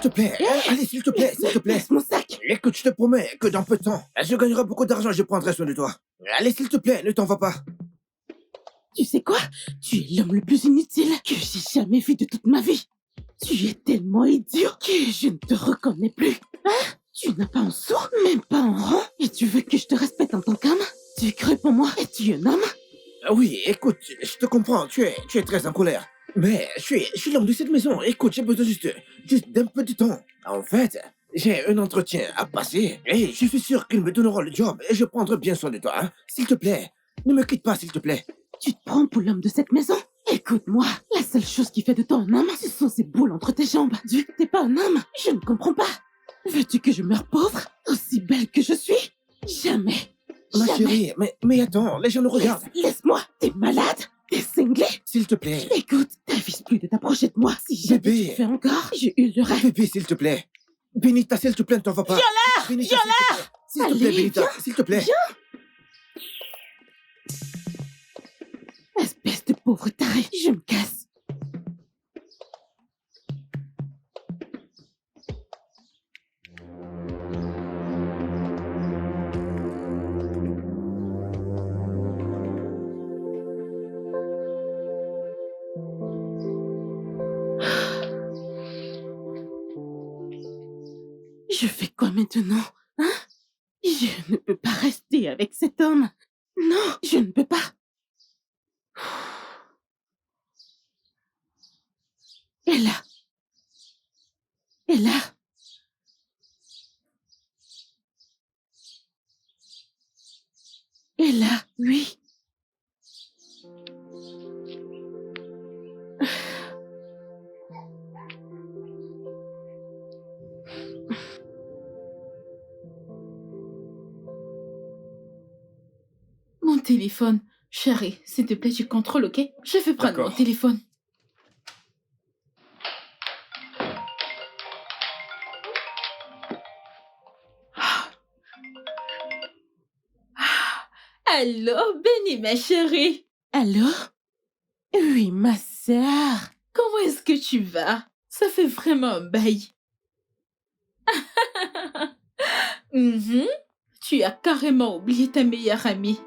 te plaît. Allez, s'il te plaît, s'il te plaît. Laisse mon sac. Écoute, je te promets que dans peu de temps, je gagnerai beaucoup d'argent et je prendrai soin de toi. Allez, s'il te plaît, ne t'en va pas. Tu sais quoi? Tu es l'homme le plus inutile que j'ai jamais vu de toute ma vie. Tu es tellement idiot que je ne te reconnais plus. Hein? Tu n'as pas un sou, même pas un rond, et tu veux que je te respecte en tant qu'homme? Tu creux pour moi? Es-tu un homme? Oui, écoute, je te comprends, tu es très en colère. Mais je suis l'homme de cette maison. Écoute, j'ai besoin juste d'un peu de temps. En fait, j'ai un entretien à passer et je suis sûr qu'ils me donneront le job et je prendrai bien soin de toi. Hein. S'il te plaît, ne me quitte pas, s'il te plaît. Tu te prends pour l'homme de cette maison? Écoute-moi, la seule chose qui fait de toi un homme, ce sont ces boules entre tes jambes. Vu que t'es pas un homme, je ne comprends pas. Veux-tu que je meure pauvre, aussi belle que je suis? Jamais. Ma Jamais. chérie, mais attends, les gens nous regardent. Laisse-moi, t'es malade? T'es cinglé? S'il te plaît. Écoute, t'avises plus de t'approcher de moi. Si jamais Bébé. tu le fais encore, je hurlerai. Bébé, s'il te plaît. Benita, s'il te plaît, ne t'en va pas. Viens là! Benita, Viens là! s'il te plaît, Allez, Benita, viens. s'il te plaît. Viens. Espèce de pauvre taré, je me casse. Je fais quoi maintenant, hein? Je ne peux pas rester avec cet homme. Non, je ne peux pas. Et là. Et là. Et là, oui. Mon téléphone. Chérie, s'il te plaît, tu contrôles, ok? Je vais prendre D'accord. mon téléphone. Allô, Benny, ma chérie. Allô? Oui, ma sœur. Comment est-ce que tu vas? Ça fait vraiment un bail. Mhm. Tu as carrément oublié ta meilleure amie.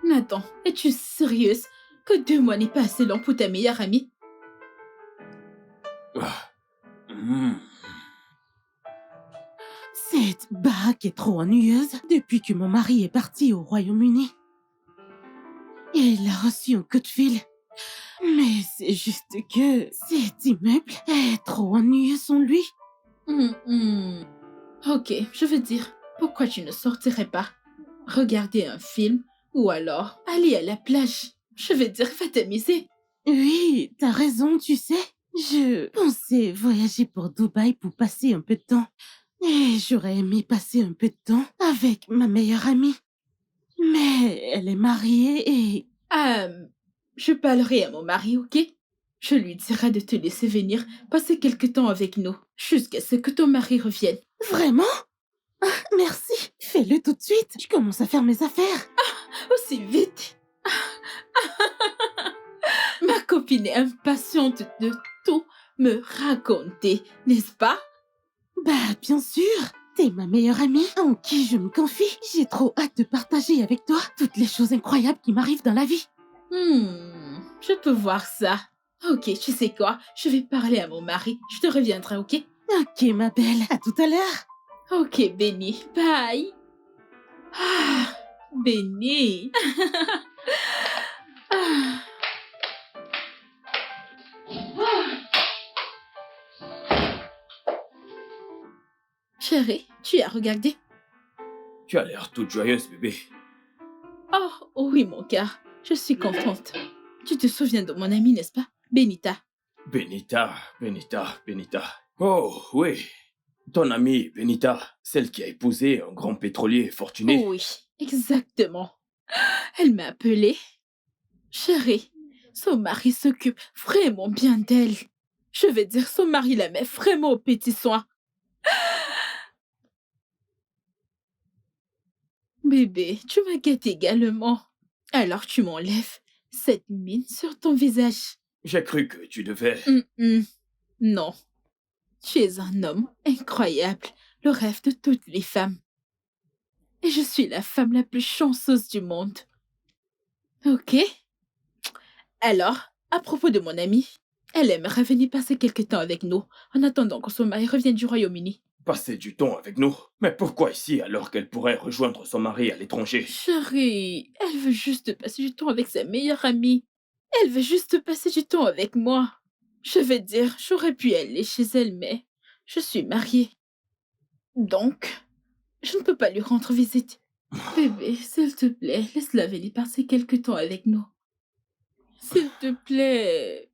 Nathan, es-tu sérieuse que 2 mois n'est pas assez long pour ta meilleure amie? Cette baraque est trop ennuyeuse depuis que mon mari est parti au Royaume-Uni. Il a reçu un coup de fil. Mais c'est juste que cet immeuble est trop ennuyeux sans lui. Ok, je veux dire, pourquoi tu ne sortirais pas? Regarder un film ou alors aller à la plage. Je veux dire, va t'amuser. Oui, t'as raison, tu sais. Je pensais voyager pour Dubaï pour passer un peu de temps. Et j'aurais aimé passer un peu de temps avec ma meilleure amie. Mais elle est mariée et... Je parlerai à mon mari, ok? Je lui dirai de te laisser venir passer quelque temps avec nous, jusqu'à ce que ton mari revienne. Vraiment? Ah, merci. Fais-le tout de suite. Je commence à faire mes affaires. Aussi vite. Ma copine est impatiente de tout me raconter, n'est-ce pas? Bah, bien sûr. T'es ma meilleure amie en qui je me confie. J'ai trop hâte de partager avec toi toutes les choses incroyables qui m'arrivent dans la vie. Je peux voir ça. Ok, tu sais quoi? Je vais parler à mon mari. Je te reviendrai, ok? Ok, ma belle. À tout à l'heure. Ok, Benny. Bye. Ah, Benny. Ah. Chérie, tu as regardé? Tu as l'air toute joyeuse, bébé. Oh, oui, mon cœur. Je suis contente. Tu te souviens de mon amie, n'est-ce pas? Benita. Benita, Benita, Benita. Oh, oui. Ton amie, Benita, celle qui a épousé un grand pétrolier fortuné. Oui, exactement. Elle m'a appelée. Chérie, son mari s'occupe vraiment bien d'elle. Je vais dire, son mari la met vraiment aux petits soins. Bébé, tu m'inquiètes également. Alors tu m'enlèves cette mine sur ton visage. J'ai cru que tu devais... Non, Tu es un homme incroyable, le rêve de toutes les femmes. Et je suis la femme la plus chanceuse du monde. Ok. Alors, à propos de mon amie, elle aimerait venir passer quelque temps avec nous, en attendant que son mari revienne du Royaume-Uni. Passer du temps avec nous? Mais pourquoi ici alors qu'elle pourrait rejoindre son mari à l'étranger? Chérie, elle veut juste passer du temps avec sa meilleure amie. Elle veut juste passer du temps avec moi. Je vais dire, j'aurais pu aller chez elle, mais je suis mariée. Donc, je ne peux pas lui rendre visite. Bébé, s'il te plaît, laisse-la venir passer quelque temps avec nous. S'il te plaît.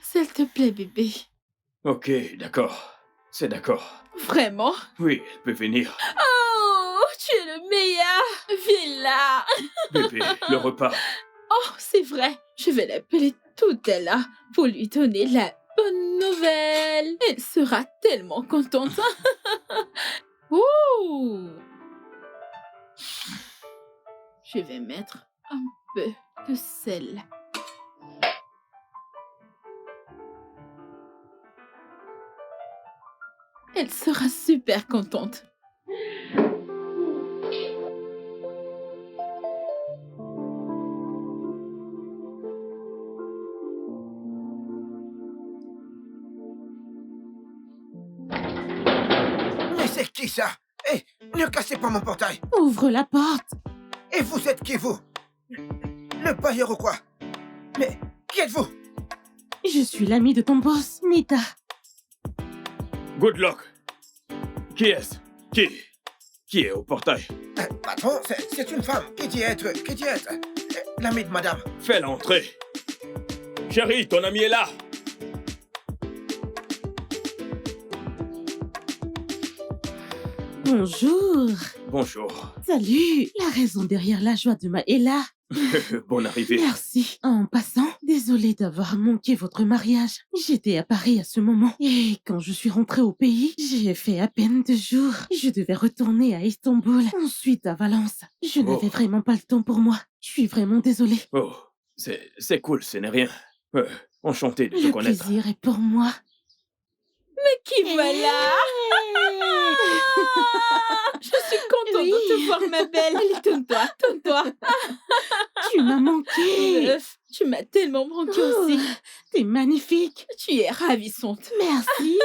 S'il te plaît, bébé. Ok, d'accord. C'est d'accord. Vraiment? Oui, elle peut venir. Oh, tu es le meilleur. Viens là. Bébé, le repas. Oh, c'est vrai. Je vais l'appeler tout à l'heure pour lui donner la bonne nouvelle. Elle sera tellement contente. Ouh. Je vais mettre un peu de sel. Elle sera super contente. Mais c'est qui ça? Hé, ne cassez pas mon portail. Ouvre la porte. Et vous êtes qui, vous? Le bailleur ou quoi? Mais qui êtes-vous? Je suis l'amie de ton boss, Nita. Good luck. Qui est-ce? Qui est au portail? Patron, c'est une femme. Qui dit être? L'ami de madame. Fais-la entrer. Chérie, ton ami est là. Bonjour. Bonjour. Salut. La raison derrière la joie de ma est là. Bonne arrivée. Merci. En passant, désolée d'avoir manqué votre mariage. J'étais à Paris à ce moment. Et quand je suis rentrée au pays, j'ai fait à peine 2 jours. Je devais retourner à Istanbul, ensuite à Valence. Je n'avais vraiment pas le temps pour moi. Je suis vraiment désolée. Oh, c'est cool, ce n'est rien. Enchanté de te Le connaître. plaisir est pour moi. Qui voilà? Je suis contente Oui. de te voir, ma belle. Allez, tourne-toi. Tu m'as manqué. Meuf, tu m'as tellement manqué Oh, aussi. t'es magnifique. Tu es ravissante. Merci.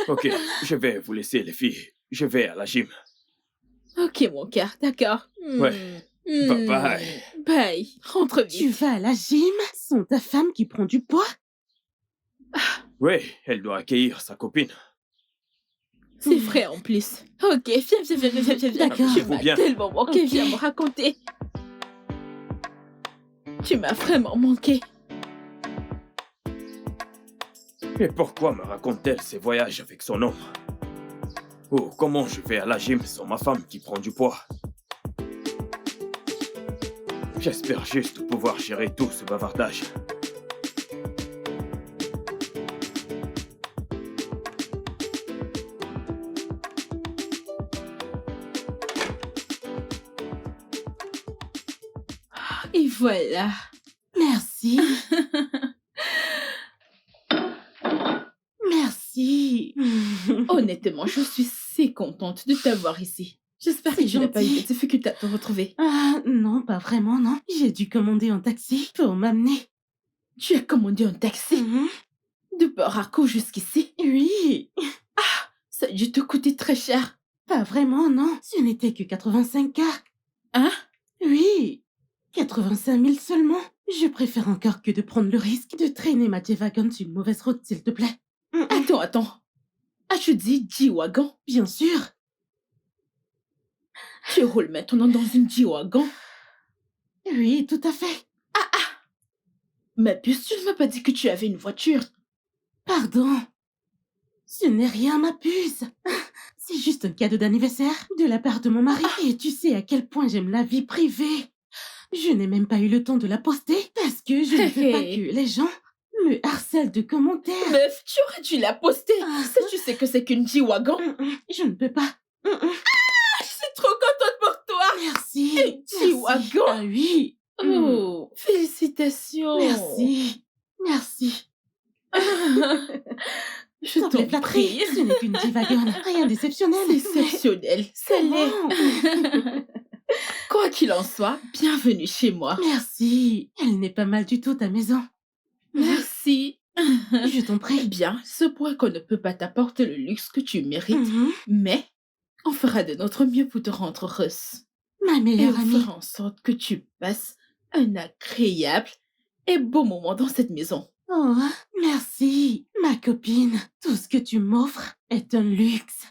Ok, je vais vous laisser, les filles. Je vais à la gym. Ok, mon cœur, d'accord. Ouais. Bye bye. Bye. Rentre Tu vite. vas à la gym sans ta femme qui prend du poids? Oui, elle doit accueillir sa copine. C'est vrai en plus. Ok, viens. D'accord. Tu Vous m'as bien. tellement manqué, Ok. viens me raconter. Tu m'as vraiment manqué. Et pourquoi me raconte-t-elle ses voyages avec son homme? Oh, comment je vais à la gym sans ma femme qui prend du poids? J'espère juste pouvoir gérer tout ce bavardage. Et voilà. Merci. Merci. Honnêtement, je suis si contente de t'avoir ici. J'espère que C'est tu n'as pas eu gentil. de difficultés à te retrouver. Ah, non, pas vraiment, non. J'ai dû commander un taxi pour m'amener. Tu as commandé un taxi Mhm. de Port Harcourt jusqu'ici. Oui. Ça a dû te coûter très cher. Pas vraiment, non. Ce n'était que 85K. Hein? Oui. 85 000 seulement. Je préfère encore que de prendre le risque de traîner ma J-Wagon sur une mauvaise route, s'il te plaît. Attends. As-tu dit G-Wagon? Bien sûr. Tu roules maintenant dans une G-Wagon? Oui, tout à fait. Ma puce, tu ne m'as pas dit que tu avais une voiture. Pardon. Ce n'est rien, ma puce. C'est juste un cadeau d'anniversaire de la part de mon mari. Et tu sais à quel point j'aime la vie privée. Je n'ai même pas eu le temps de la poster parce que je ne veux pas que les gens me harcèlent de commentaires. Meuf, tu aurais dû la poster. Si tu sais que c'est qu'une G-Wagon. Je ne peux pas. Je suis trop contente pour toi. Merci. Et G-Wagon. Ah oui. Oh, félicitations. Merci. Merci. Je S'il te plaît, t'en flatterie. prie. Ce n'est qu'une divagone. Rien d'exceptionnel. C'est exceptionnel. C'est laid. Comment Quoi qu'il en soit, bienvenue chez moi. Merci. Elle n'est pas mal du tout, ta maison. Merci. Je t'en Eh prie. bien, ce point qu'on ne peut pas t'apporter le luxe que tu mérites, Mhm. mais on fera de notre mieux pour te rendre heureuse. Ma Et meilleure on amie. fera en sorte que tu passes un agréable et beau moment dans cette maison. Oh, merci, ma copine. Tout ce que tu m'offres est un luxe.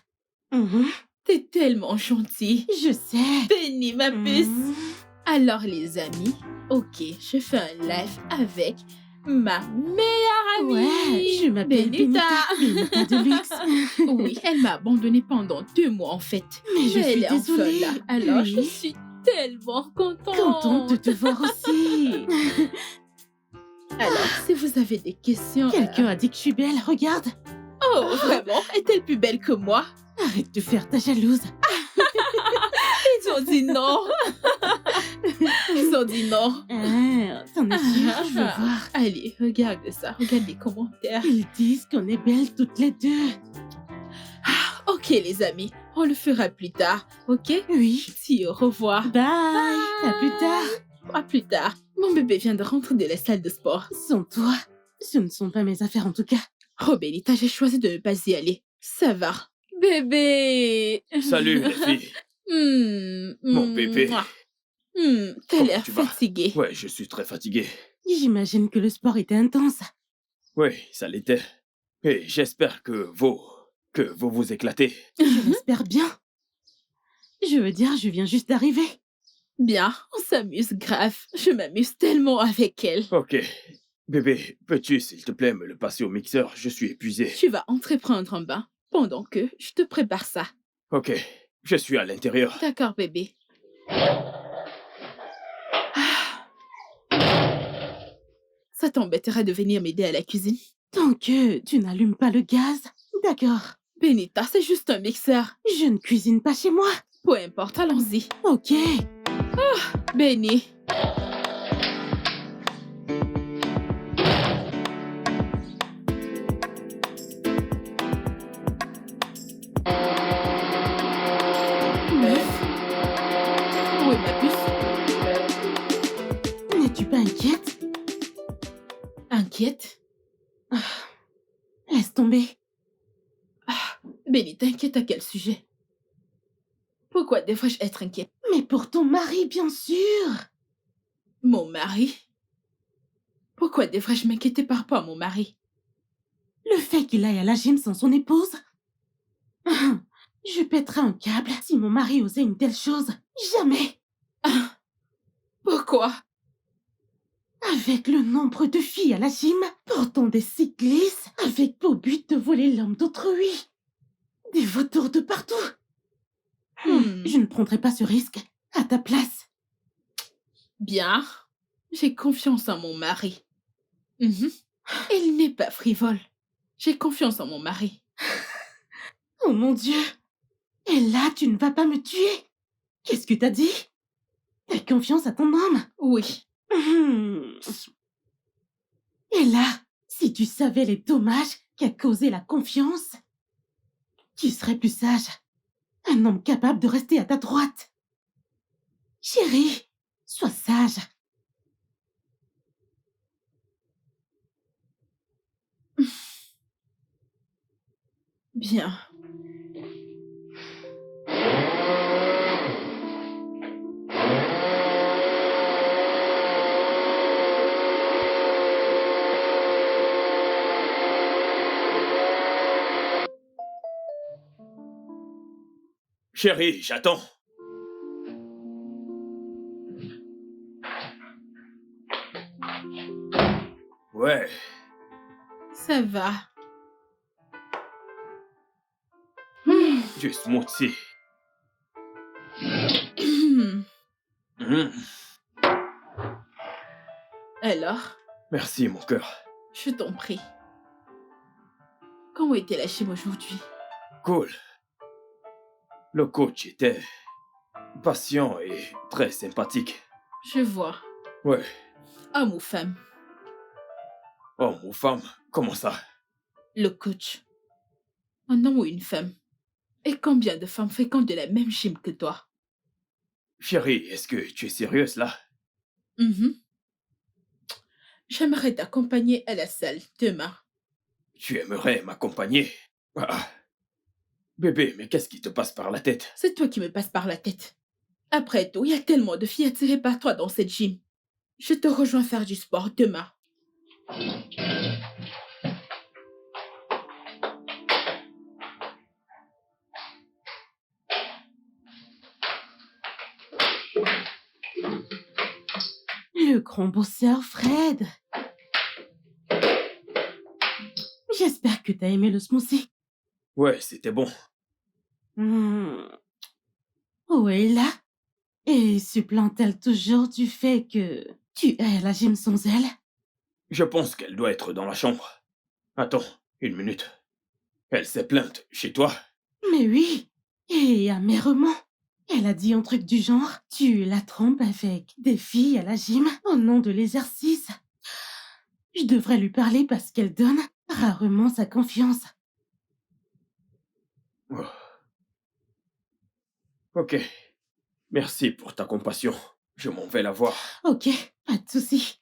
Mhm. T'es tellement gentille. Je sais. Béni, ma puce. Mhm. Alors, les amis, ok, je fais un live avec ma meilleure amie. Ouais, je m'appelle Benita. Benita de luxe. Oui, elle m'a abandonnée pendant 2 mois en fait. Mais je elle suis est enfin désolée. là. Alors, je Oui. suis tellement contente. Contente de te voir aussi. Alors, si vous avez des questions... Quelqu'un a dit que je suis belle, regarde. Oh, vraiment? Est-elle plus belle que moi? Arrête de faire ta jalouse. Ils ont dit non. Ils ont dit non. Ah, t'en es sûre, je veux voir. Allez, regarde ça. Regarde les commentaires. Ils disent qu'on est belles toutes les deux. Ok, les amis, on le fera plus tard, ok? Oui. Si, au revoir. Bye. À plus tard. À plus tard. Mon bébé vient de rentrer de la salle de sport. Sans toi, ce ne sont pas mes affaires en tout cas. Oh, Benita, j'ai choisi de ne pas y aller. Ça va. Bébé. Salut, les filles. Mon bébé. T'as Comment l'air tu vas? fatigué. Ouais, je suis très fatigué. J'imagine que le sport était intense. Oui, ça l'était. Et j'espère que vous vous éclatez. Je l'espère bien. Je veux dire, je viens juste d'arriver. Bien, on s'amuse grave. Je m'amuse tellement avec elle. Ok. Bébé, peux-tu, s'il te plaît, me le passer au mixeur? Je suis épuisé. Tu vas entrer prendre un bain pendant que je te prépare ça. Ok, je suis à l'intérieur. D'accord, bébé. Ça t'embêterait de venir m'aider à la cuisine? Tant que tu n'allumes pas le gaz. D'accord. Benita, c'est juste un mixeur. Je ne cuisine pas chez moi. Peu importe, allons-y. Ok. Benny. Meuf. Où est ma puce? N'es-tu pas inquiète? Inquiète? Laisse tomber. Benny, t'inquiète à quel sujet? Pourquoi devrais-je être inquiète? Mais pour ton mari, bien sûr. Mon mari? Pourquoi devrais-je m'inquiéter par rapport à mon mari? Le fait qu'il aille à la gym sans son épouse. Je pèterais un câble si mon mari osait une telle chose. Jamais. Pourquoi? Avec le nombre de filles à la gym, portant des cyclistes, avec pour but de voler l'homme d'autrui. Des vautours de partout. Je ne prendrai pas ce risque. À ta place. Bien. J'ai confiance en mon mari. Il n'est pas frivole. J'ai confiance en mon mari. Oh mon Dieu. Et là, tu ne vas pas me tuer. Qu'est-ce que t'as dit? T'as confiance à ton homme? Oui. Et là, si tu savais les dommages qu'a causé la confiance, tu serais plus sage. Un homme capable de rester à ta droite. Chérie, sois sage. Bien. Chérie, j'attends. Ouais, Ça va. du smoothie. Alors, Merci, mon cœur. je t'en prie. Comment était la gym aujourd'hui? Cool. Le coach était patient et très sympathique. Je vois. Ouais. Homme ou femme? Homme ou femme, Comment ça? Le coach. Un homme ou une femme. Et combien de femmes fréquentent de la même gym que toi? Chérie, est-ce que tu es sérieuse là? Mhm. J'aimerais t'accompagner à la salle demain. Tu aimerais m'accompagner? Ah. Bébé, mais qu'est-ce qui te passe par la tête? C'est toi qui me passes par la tête. Après tout, il y a tellement de filles attirées par toi dans cette gym. Je te rejoins faire du sport demain. Le grand bosseur Fred. J'espère que t'as aimé le smoothie. Ouais, c'était bon. Où est là? Et se plaint-elle toujours du fait que tu es à la gym sans elle? Je pense qu'elle doit être dans la chambre. Attends, une minute. Elle s'est plainte chez toi? Mais oui, et amèrement. Elle a dit un truc du genre, tu la trompes avec des filles à la gym au nom de l'exercice. Je devrais lui parler parce qu'elle donne rarement sa confiance. Oh. Ok. Merci pour ta compassion. Je m'en vais la voir. Ok, pas de souci.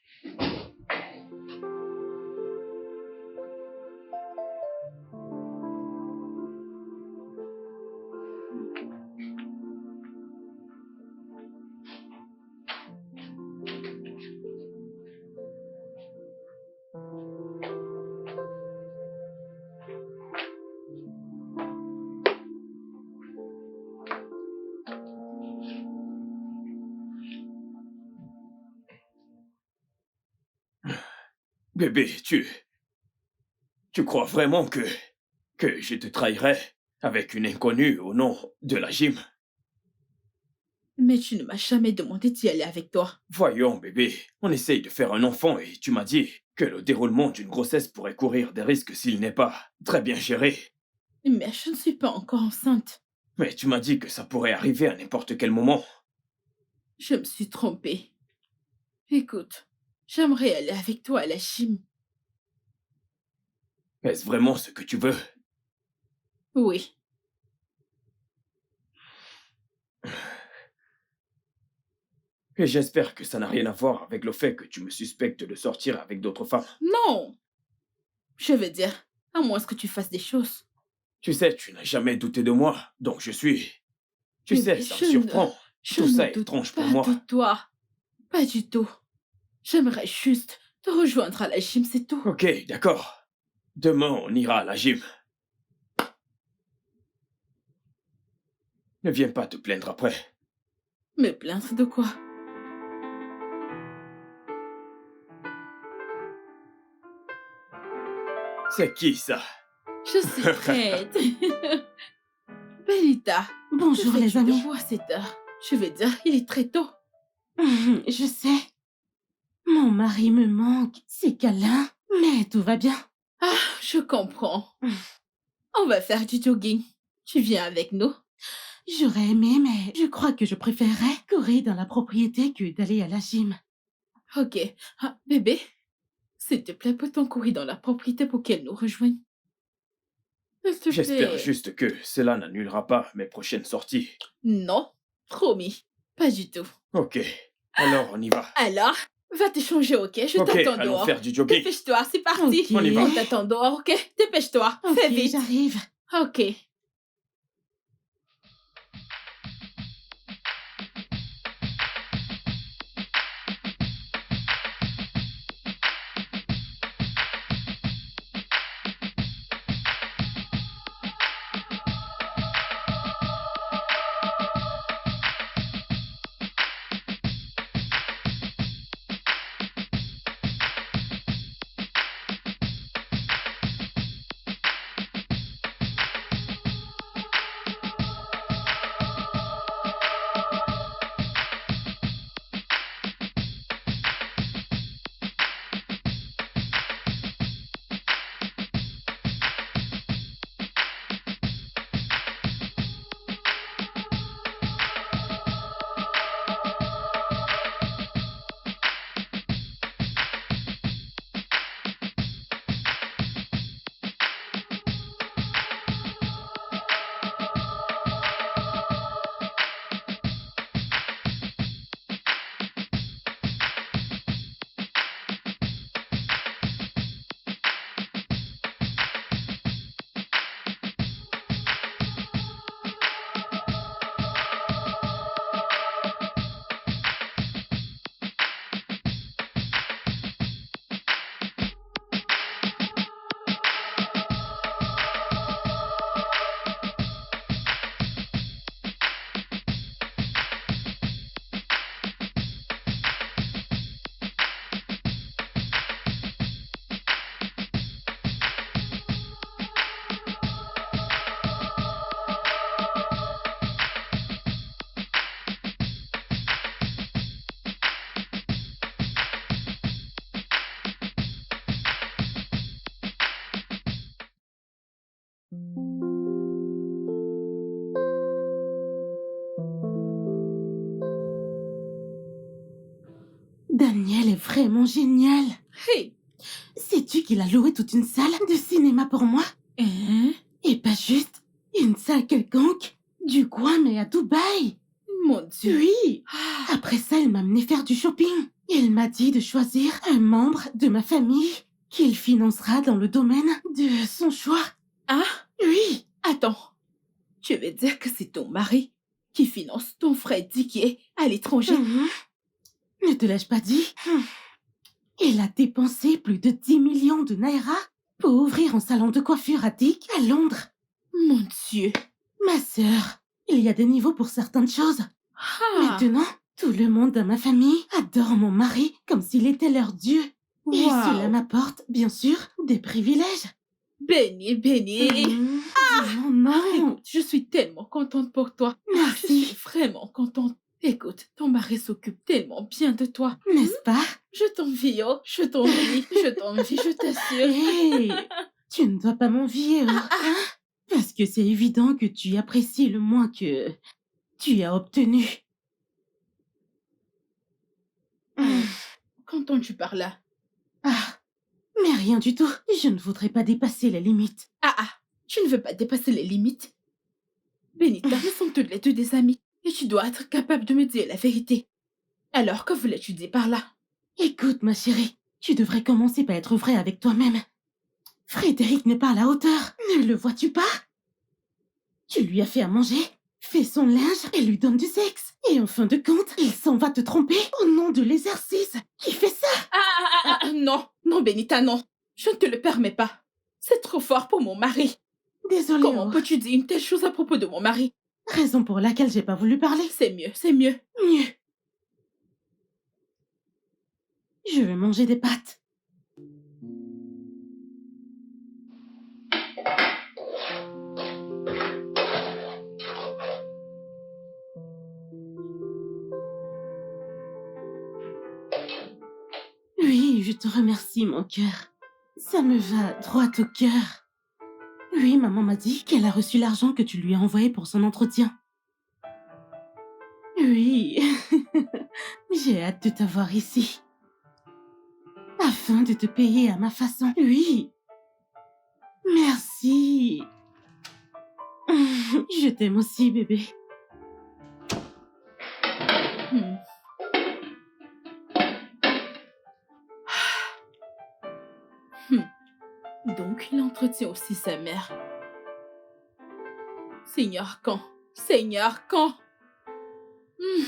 Bébé, tu crois vraiment que je te trahirais avec une inconnue au nom de la gym? Mais tu ne m'as jamais demandé d'y aller avec toi. Voyons, bébé, on essaye de faire un enfant et tu m'as dit que le déroulement d'une grossesse pourrait courir des risques s'il n'est pas très bien géré. Mais je ne suis pas encore enceinte. Mais tu m'as dit que ça pourrait arriver à n'importe quel moment. Je me suis trompée. Écoute, j'aimerais aller avec toi à la gym. Est-ce vraiment ce que tu veux? Oui. Et j'espère que ça n'a rien à voir avec le fait que tu me suspectes de sortir avec d'autres femmes. Non. Je veux dire, à moins que tu fasses des choses. Tu sais, tu n'as jamais douté de moi, donc je suis... Tu Bébé, sais, ça me je ne- surprend. Je Tout ça ne est doute étrange pour pas moi. de toi. Pas du tout. J'aimerais juste te rejoindre à la gym, c'est tout. Ok, d'accord. Demain, on ira à la gym. Ne viens pas te plaindre après. Me plaindre de quoi? C'est qui ça? Je suis prête. Bellita, Bonjour que les fais-tu amis. debout à cette heure? Je veux dire, il est très tôt. Je sais. Mon mari me manque, c'est câlin, mais tout va bien. Ah, je comprends. On va faire du jogging. Tu viens avec nous? J'aurais aimé, mais je crois que je préférerais courir dans la propriété que d'aller à la gym. Ok. Ah, bébé, s'il te plaît, peut-on courir dans la propriété pour qu'elle nous rejoigne? S'il te J'espère plaît. juste que cela n'annulera pas mes prochaines sorties. Non, promis. Pas du tout. Ok, alors on y va. Alors, va te changer, ok? Je Ok, t'attends allons dehors. faire du jogging. Dépêche-toi, c'est parti. Ok. On y va. On t'attend dehors, ok? Dépêche-toi, Ok, fais vite. j'arrive. Ok. Daniel est vraiment génial. Hey! Sais-tu qu'il a loué toute une salle de cinéma pour moi? Hein? Et pas juste une salle quelconque du coin, mais à Dubaï. Mon Dieu! Oui. Ah, Après ça, il m'a amené faire du shopping. Il m'a dit de choisir un membre de ma famille qu'il financera dans le domaine de son choix. ah, Oui. attends. Tu veux dire que c'est ton mari qui finance ton Freddy qui est à l'étranger? Mhm. Ne te l'ai-je pas dit? Il a dépensé plus de 10 millions de naira pour ouvrir un salon de coiffure à Dick à Londres. Mon Dieu! Ma sœur, il y a des niveaux pour certaines choses. Ah! Maintenant, tout le monde dans ma famille adore mon mari comme s'il était leur dieu. Et cela Wow! m'apporte, bien sûr, des privilèges. Béni, béni! Dis-moi non. Écoute, je suis tellement contente pour toi. Je Merci. suis vraiment contente. Écoute, ton mari s'occupe tellement bien de toi. N'est-ce pas? Je t'envie, oh, je t'envie, je t'envie, je t'assure. Hé, tu ne dois pas m'envier, oh, hein? Parce que c'est évident que tu apprécies le moins que tu as obtenu. Qu'entends-tu par là? Ah, mais rien du tout. Je ne voudrais pas dépasser les limites. Ah, tu ne veux pas dépasser les limites? Benita, nous sommes toutes les deux des amies et tu dois être capable de me dire la vérité. Alors, que voulais-tu dire par là? Écoute, ma chérie, tu devrais commencer par être vrai avec toi-même. Frédéric n'est pas à la hauteur. Ne le vois-tu pas? Tu lui as fait à manger, fait son linge et lui donne du sexe. Et en fin de compte, il s'en va te tromper au nom de l'exercice. Qui fait ça? Non, non, Benita, non. Je ne te le permets pas. C'est trop fort pour mon mari. Désolée, Comment oh. peux-tu dire une telle chose à propos de mon mari? Raison pour laquelle j'ai pas voulu parler. C'est mieux, c'est mieux. Mieux. Je vais manger des pâtes. Oui, je te remercie, mon cœur. Ça me va droit au cœur. Oui, maman m'a dit qu'elle a reçu l'argent que tu lui as envoyé pour son entretien. Oui, j'ai hâte de t'avoir ici. Afin de te payer à ma façon. Oui. Merci. Je t'aime aussi, bébé. Hmm. Donc, il entretient aussi sa mère. Seigneur, quand? Seigneur, quand? Hmm.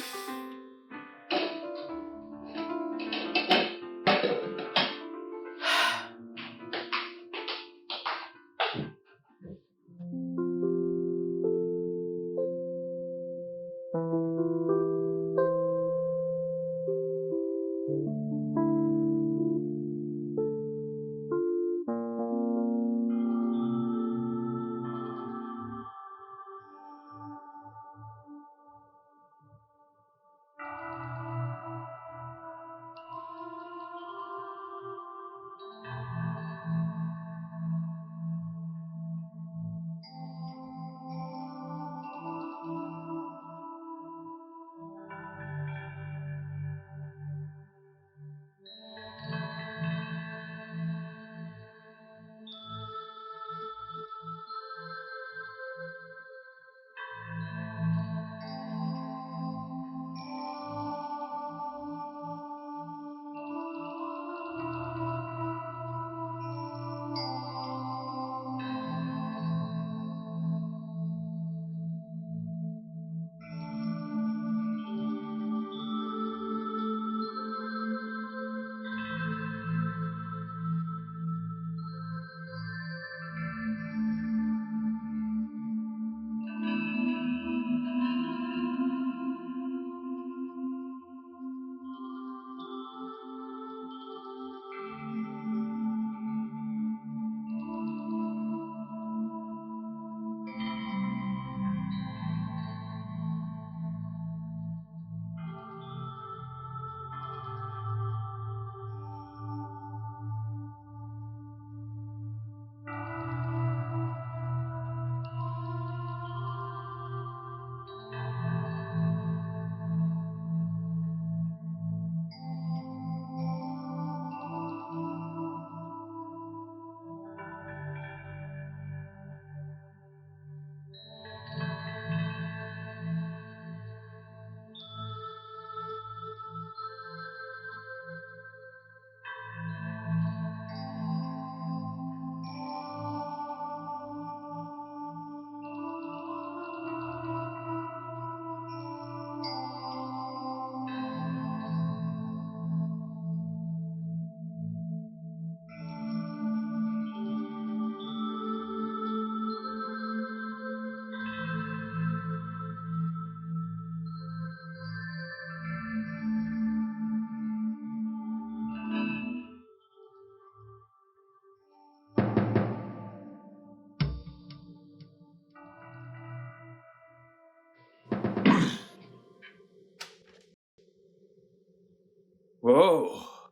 Oh,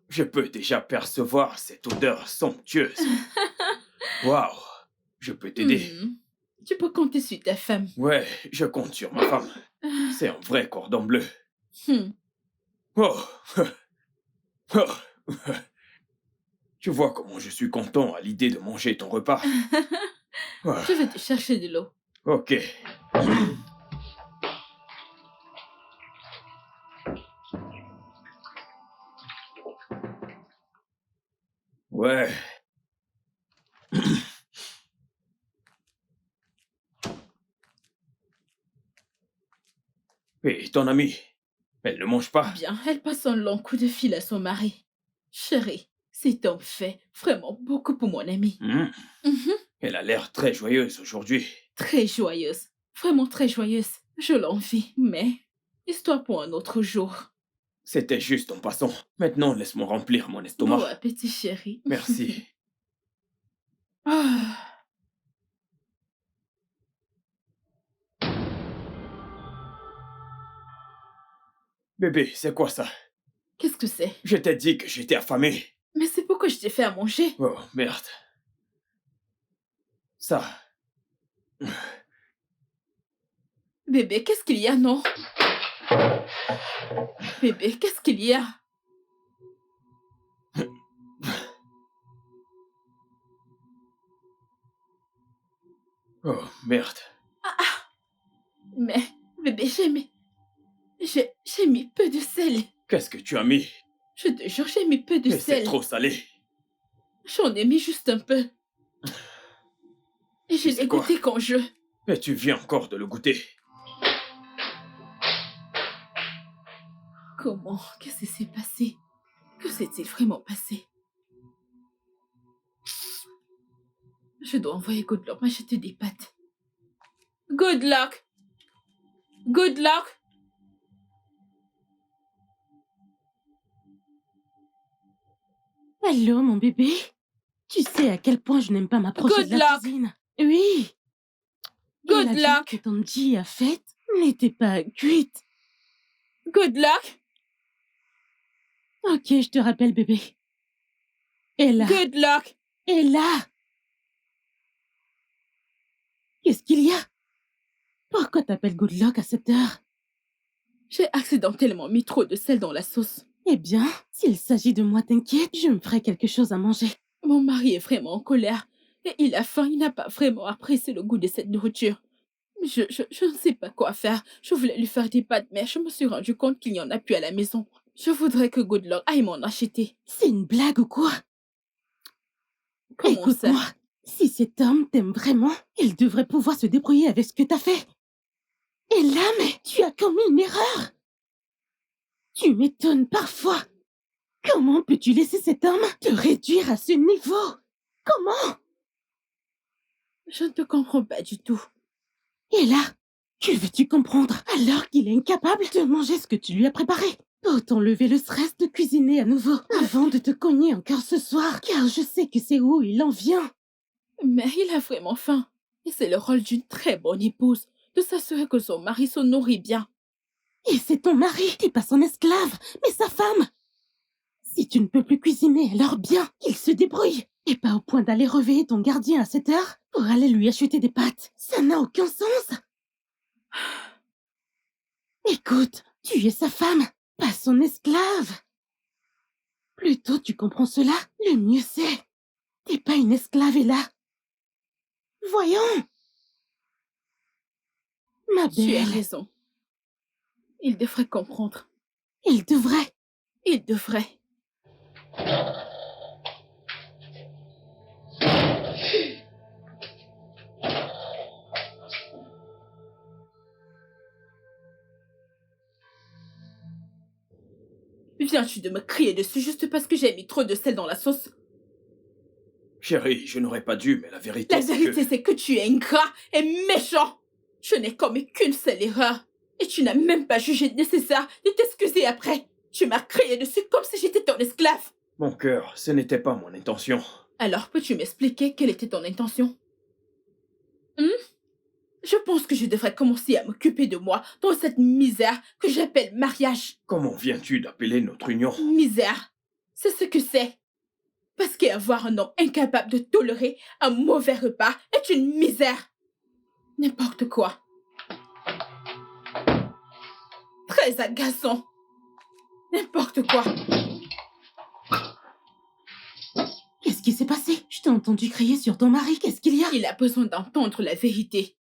je peux déjà percevoir cette odeur somptueuse. Waouh, je peux t'aider. Tu peux compter sur ta femme. Ouais, je compte sur ma femme. C'est un vrai cordon bleu. Hmm. Oh, oh. Tu vois comment je suis content à l'idée de manger ton repas. Ah, Je vais te chercher de l'eau. ok. Ouais. Et ton amie, elle ne mange pas. Bien, elle passe un long coup de fil à son mari. Chérie, cet homme fait vraiment beaucoup pour mon ami. Hmm, Mhm. Elle a l'air très joyeuse aujourd'hui. Très joyeuse. Vraiment très joyeuse. Je l'envie, mais histoire pour un autre jour. C'était juste en passant. Maintenant, laisse-moi remplir mon Bon estomac. appétit, chérie. Merci. Ah. Bébé, c'est quoi ça? Qu'est-ce que c'est? Je t'ai dit que j'étais affamé. Mais c'est pourquoi je t'ai fait à manger. Oh, merde. Ça. Bébé, qu'est-ce qu'il y a, non? Bébé, qu'est-ce qu'il y a? Oh, merde. Mais, bébé, j'ai mis peu de sel. Qu'est-ce que tu as mis? Je te jure, j'ai mis peu de Mais c'est sel. trop salé. J'en ai mis juste un peu. Et je sais l'ai quoi? goûté quand je... Et tu viens encore de le goûter. Comment? Qu'est-ce qui s'est passé? Que s'est-il vraiment passé? Je dois envoyer Good Luck m'acheter des pâtes. Good Luck! Good Luck! Allô, mon bébé? Tu sais à quel point je n'aime pas m'approcher Good de la luck. cuisine. Oui. Good Et la viande luck! que Tanji a faite n'était pas cuite. Good Luck! Ok, je te rappelle, bébé. Et là, Good Luck! et là. Qu'est-ce qu'il y a? Pourquoi t'appelles Good Luck à cette heure? J'ai accidentellement mis trop de sel dans la sauce. Eh bien, s'il s'agit de moi, t'inquiète, je me ferai quelque chose à manger. Mon mari est vraiment en colère. Et il a faim, il n'a pas vraiment apprécié le goût de cette nourriture. Je ne sais pas quoi faire. Je voulais lui faire des pâtes, mais je me suis rendu compte qu'il n'y en a plus à la maison. Je voudrais que Good Luck aille m'en acheter. C'est une blague ou quoi? Comment ça? Écoute-moi, si cet homme t'aime vraiment, il devrait pouvoir se débrouiller avec ce que t'as fait. Et là, mais tu as commis une erreur. Tu m'étonnes parfois. Comment peux-tu laisser cet homme te réduire à ce niveau? Comment? Je ne te comprends pas du tout. Et là, que veux-tu comprendre alors qu'il est incapable de manger ce que tu lui as préparé? Autant lever le stress de cuisiner à nouveau avant de te cogner encore ce soir, car je sais que c'est où il en vient. Mais il a vraiment faim. Et c'est le rôle d'une très bonne épouse de s'assurer que son mari se nourrit bien. Et c'est ton mari, t'es pas son esclave, mais sa femme. Si tu ne peux plus cuisiner, alors bien qu'il se débrouille. Et pas au point d'aller réveiller ton gardien à cette heure pour aller lui acheter des pâtes. Ça n'a aucun sens. Écoute, tu es sa femme, pas son esclave. Plus tôt tu comprends cela, le mieux c'est. T'es pas une esclave, Ella. Voyons. Ma Tu as belle, raison. Il devrait comprendre. il devrait. Il devrait. Viens-tu de me crier dessus juste parce que j'ai mis trop de sel dans la sauce? Chérie, je n'aurais pas dû, mais la vérité, La c'est vérité, que... c'est que tu es ingrat et méchant. Je n'ai commis qu'une seule erreur. Et tu n'as même pas jugé nécessaire de t'excuser après. Tu m'as crié dessus comme si j'étais ton esclave. Mon cœur, ce n'était pas mon intention. Alors, peux-tu m'expliquer quelle était ton intention? Je pense que je devrais commencer à m'occuper de moi dans cette misère que j'appelle mariage. Comment viens-tu d'appeler notre union? Misère, c'est ce que c'est. Parce qu'avoir un homme incapable de tolérer un mauvais repas est une misère. N'importe quoi. Très agaçant. N'importe quoi. Qu'est-ce qui s'est passé? Je t'ai entendu crier sur ton mari. Qu'est-ce qu'il y a? Il a besoin d'entendre la vérité.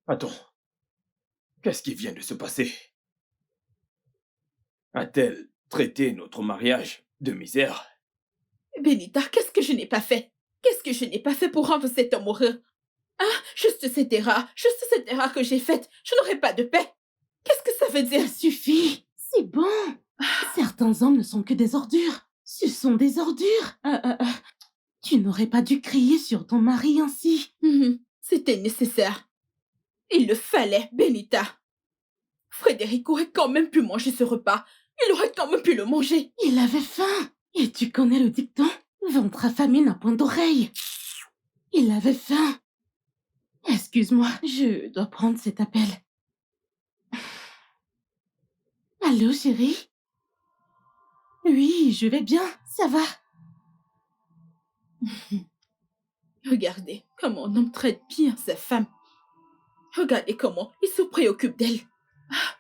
Attends. Qu'est-ce qui vient de se passer? A-t-elle traité notre mariage de misère? Benita, qu'est-ce que je n'ai pas fait? Qu'est-ce que je n'ai pas fait pour rendre cet homme heureux? Ah, juste cette erreur que j'ai faite. Je n'aurai pas de paix. Qu'est-ce que ça veut dire? Ça suffit. C'est bon. Certains hommes ne sont que des ordures. Ce sont des ordures. Tu n'aurais pas dû crier sur ton mari ainsi. C'était nécessaire. Il le fallait, Benita. Frédéric aurait quand même pu manger ce repas. Il aurait quand même pu le manger. Il avait faim. Et tu connais le dicton? Ventre affamé n'a point d'oreille. Il avait faim. Excuse-moi, je dois prendre cet appel. Allô, chérie? Oui, je vais bien, ça va. Regardez comment un homme traite bien sa femme. Regardez comment il se préoccupe d'elle. Ah,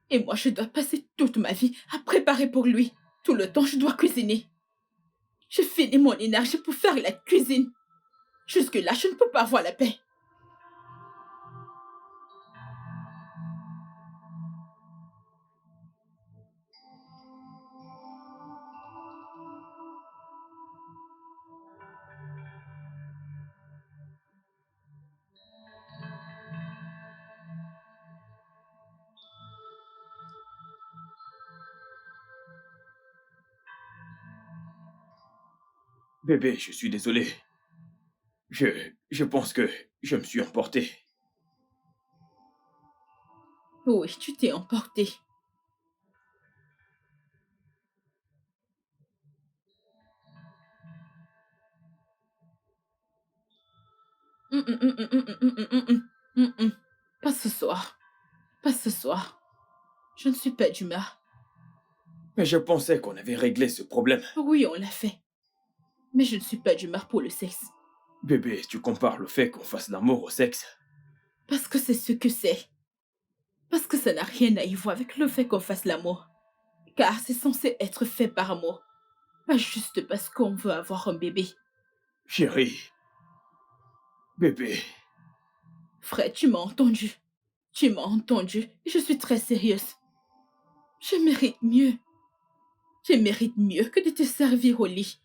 et moi, je dois passer toute ma vie à préparer pour lui. Tout le temps, je dois cuisiner. Je finis mon énergie pour faire la cuisine. Jusque-là, je ne peux pas avoir la paix. Bébé, je suis désolé. Je pense que je me suis emporté. Oui, tu t'es emporté. Pas ce soir. Pas ce soir. Je ne suis pas d'humeur. Mais je pensais qu'on avait réglé ce problème. Oui, on l'a fait. Mais je ne suis pas d'humeur pour le sexe. Bébé, tu compares le fait qu'on fasse l'amour au sexe. Parce que c'est ce que c'est. Parce que ça n'a rien à y voir avec le fait qu'on fasse l'amour. Car c'est censé être fait par amour. Pas juste parce qu'on veut avoir un bébé. Chérie. Bébé. Fred, tu m'as entendu. Tu m'as entendu. Je suis très sérieuse. Je mérite mieux. Je mérite mieux que de te servir au lit.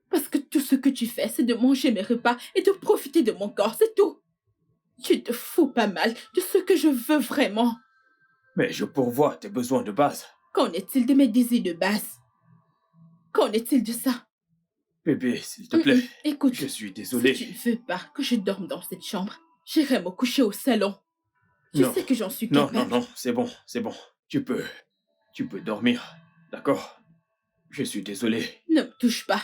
Parce que tout ce que tu fais, c'est de manger mes repas et de profiter de mon corps, c'est tout. Tu te fous pas mal de ce que je veux vraiment. Mais je pourvois tes besoins de base. Qu'en est-il de mes désirs de base? Qu'en est-il de ça? Bébé, s'il te plaît. Écoute, Je suis désolé. si tu ne veux pas que je dorme dans cette chambre, j'irai me coucher au salon. Je Non. sais que j'en suis Non, capable. non, c'est bon, c'est bon. Tu peux dormir, d'accord? Je suis désolé. Ne me touche pas.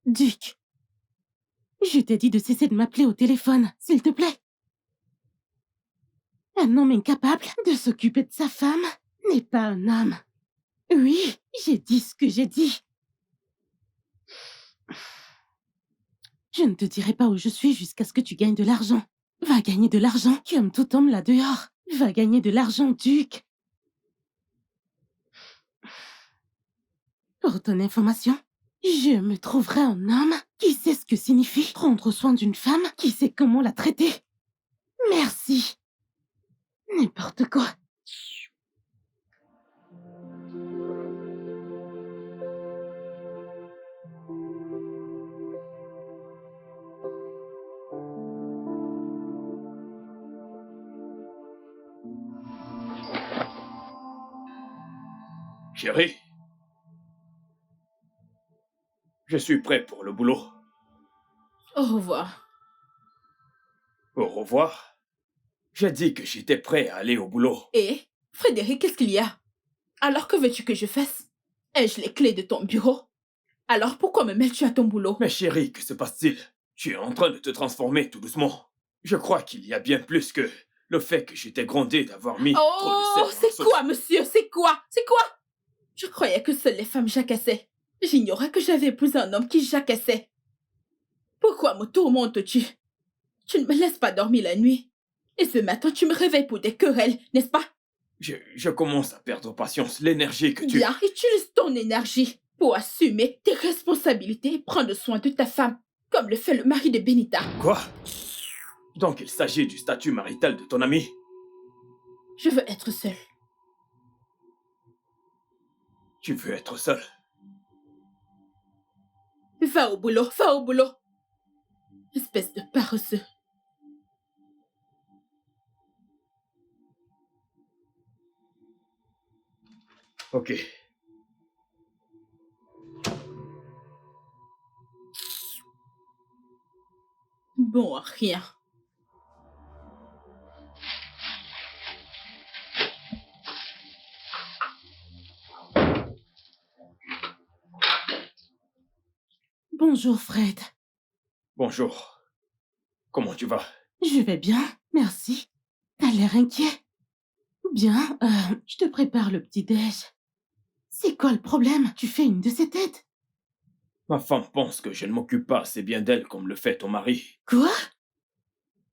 Duc, je t'ai dit de cesser de m'appeler au téléphone, s'il te plaît. Un homme incapable de s'occuper de sa femme n'est pas un homme. Oui, j'ai dit ce que j'ai dit. Je ne te dirai pas où je suis jusqu'à ce que tu gagnes de l'argent. Va gagner de l'argent, comme tout homme là dehors. Va gagner de l'argent, Duc. Pour ton information, je me trouverai un homme qui sait ce que signifie prendre soin d'une femme, qui sait comment la traiter. Merci. N'importe quoi. Chérie, je suis prêt pour le boulot. Au revoir. Au revoir. J'ai dit que j'étais prêt à aller au boulot. Et, Frédéric, qu'est-ce qu'il y a? Alors que veux-tu que je fasse? Ai-je les clés de ton bureau? Alors pourquoi me mêles-tu à ton boulot? Mais chérie, que se passe-t-il? Tu es en train de te transformer tout doucement. Je crois qu'il y a bien plus que le fait que j'étais grondé d'avoir mis trop de Oh, sel dans la c'est sauce. quoi, monsieur? C'est quoi? C'est quoi? Je croyais que seules les femmes jacassaient. J'ignorais que j'avais épousé un homme qui jacassait. Pourquoi me tourmentes-tu? Tu ne me laisses pas dormir la nuit. Et ce matin, tu me réveilles pour des querelles, n'est-ce pas? Je commence à perdre patience, l'énergie que tu... Bien, utilise ton énergie pour assumer tes responsabilités et prendre soin de ta femme, comme le fait le mari de Benita. Quoi? Donc il s'agit du statut marital de ton ami? Je veux être seule. Tu veux être seul? Va au boulot, va au boulot. Espèce de paresseux. Ok. Bon à rien. Bonjour, Fred. Bonjour. Comment tu vas? Je vais bien, merci. T'as l'air inquiet. Bien, je te prépare le petit-déj. C'est quoi le problème? Tu fais une de ces têtes? Ma femme pense que je ne m'occupe pas assez bien d'elle comme le fait ton mari. Quoi?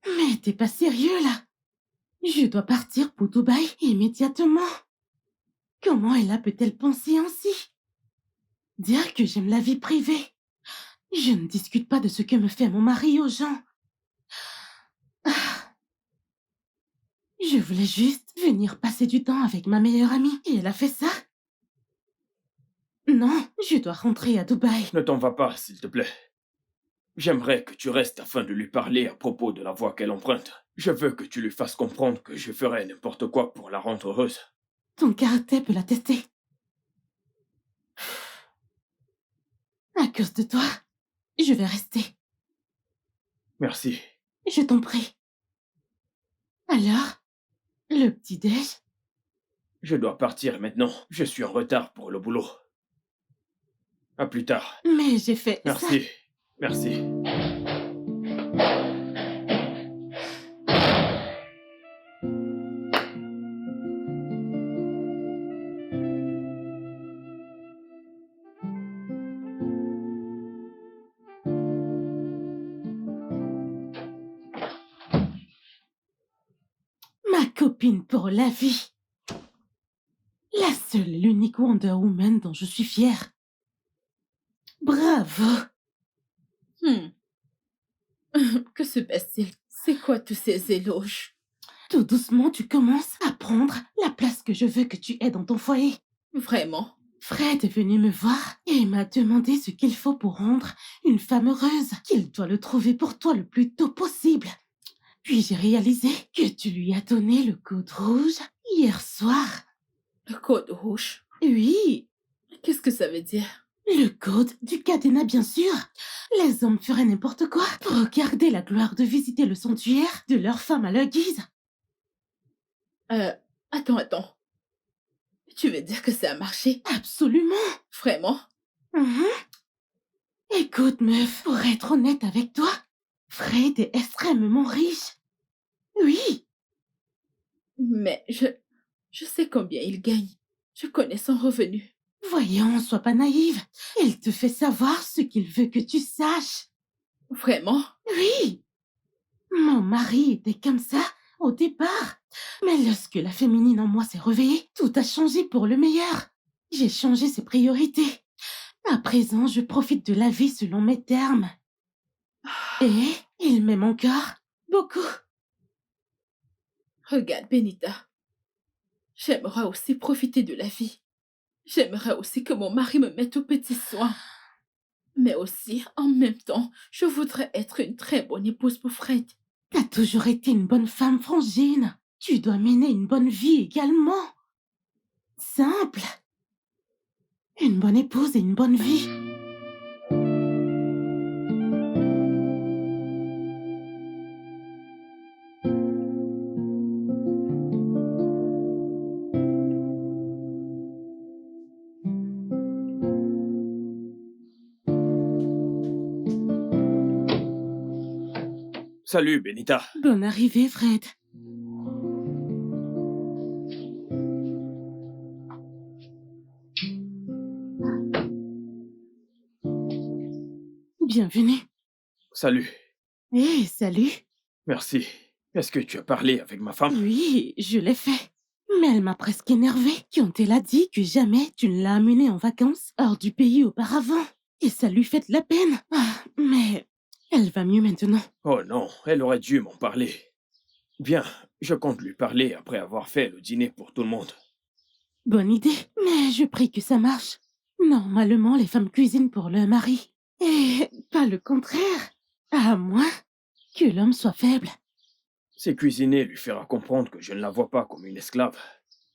Mais t'es pas sérieux, là? Je dois partir pour Dubaï immédiatement. Comment elle peut-elle penser ainsi? Dire que j'aime la vie privée. Je ne discute pas de ce que me fait mon mari aux gens. Ah. Je voulais juste venir passer du temps avec ma meilleure amie et elle a fait ça? Non, je dois rentrer à Dubaï. Ne t'en va pas, s'il te plaît. J'aimerais que tu restes afin de lui parler à propos de la voie qu'elle emprunte. Je veux que tu lui fasses comprendre que je ferai n'importe quoi pour la rendre heureuse. Ton caractère peut l'attester. À cause de toi, je vais rester. Merci. Je t'en prie. Alors, le petit-déj? Je dois partir maintenant. Je suis en retard pour le boulot. À plus tard. Mais j'ai fait ça. Merci. Merci. Ma copine pour la vie. La seule et l'unique Wonder Woman dont je suis fière. Bravo. Que se passe-t-il? C'est quoi tous ces éloges? Tout doucement, tu commences à prendre la place que je veux que tu aies dans ton foyer. Vraiment? Fred est venu me voir et m'a demandé ce qu'il faut pour rendre une femme heureuse, qu'il doit le trouver pour toi le plus tôt possible. Puis j'ai réalisé que tu lui as donné le code rouge hier soir. Le code rouge? Oui, Qu'est-ce que ça veut dire? le code du cadenas, bien sûr. Les hommes feraient n'importe quoi pour garder la gloire de visiter le sanctuaire de leur femme à leur guise. Attends. Tu veux dire que ça a marché? Absolument. Vraiment? Mhm. Écoute, meuf, pour être honnête avec toi, Fred est extrêmement riche. Oui, Mais je sais combien il gagne. Je connais son revenu. voyons, sois pas naïve. Il te fait savoir ce qu'il veut que tu saches. Vraiment? Oui, mon mari était comme ça au départ. Mais lorsque la féminine en moi s'est réveillée, tout a changé pour le meilleur. J'ai changé ses priorités. À présent, je profite de la vie selon mes termes. Et il m'aime encore beaucoup. Regarde, Benita. J'aimerais aussi profiter de la vie. J'aimerais aussi que mon mari me mette aux petits soins. Mais aussi, en même temps, je voudrais être une très bonne épouse pour Fred. T'as toujours été une bonne femme, Frangine. Tu dois mener une bonne vie également. Simple. Une bonne épouse et une bonne vie. Salut, Benita. Bonne arrivée, Fred. Bienvenue. Salut. Hé, salut. Merci. Est-ce que tu as parlé avec ma femme? Oui, je l'ai fait. Mais elle m'a presque énervée quand elle a dit que jamais tu ne l'as amenée en vacances hors du pays auparavant. Et ça lui fait de la peine. Ah, mais elle va mieux maintenant. Oh non, elle aurait dû m'en parler. Bien, je compte lui parler après avoir fait le dîner pour tout le monde. Bonne idée, mais je prie que ça marche. Normalement, les femmes cuisinent pour leur mari. Et pas le contraire. À moins que l'homme soit faible. C'est cuisiner lui fera comprendre que je ne la vois pas comme une esclave.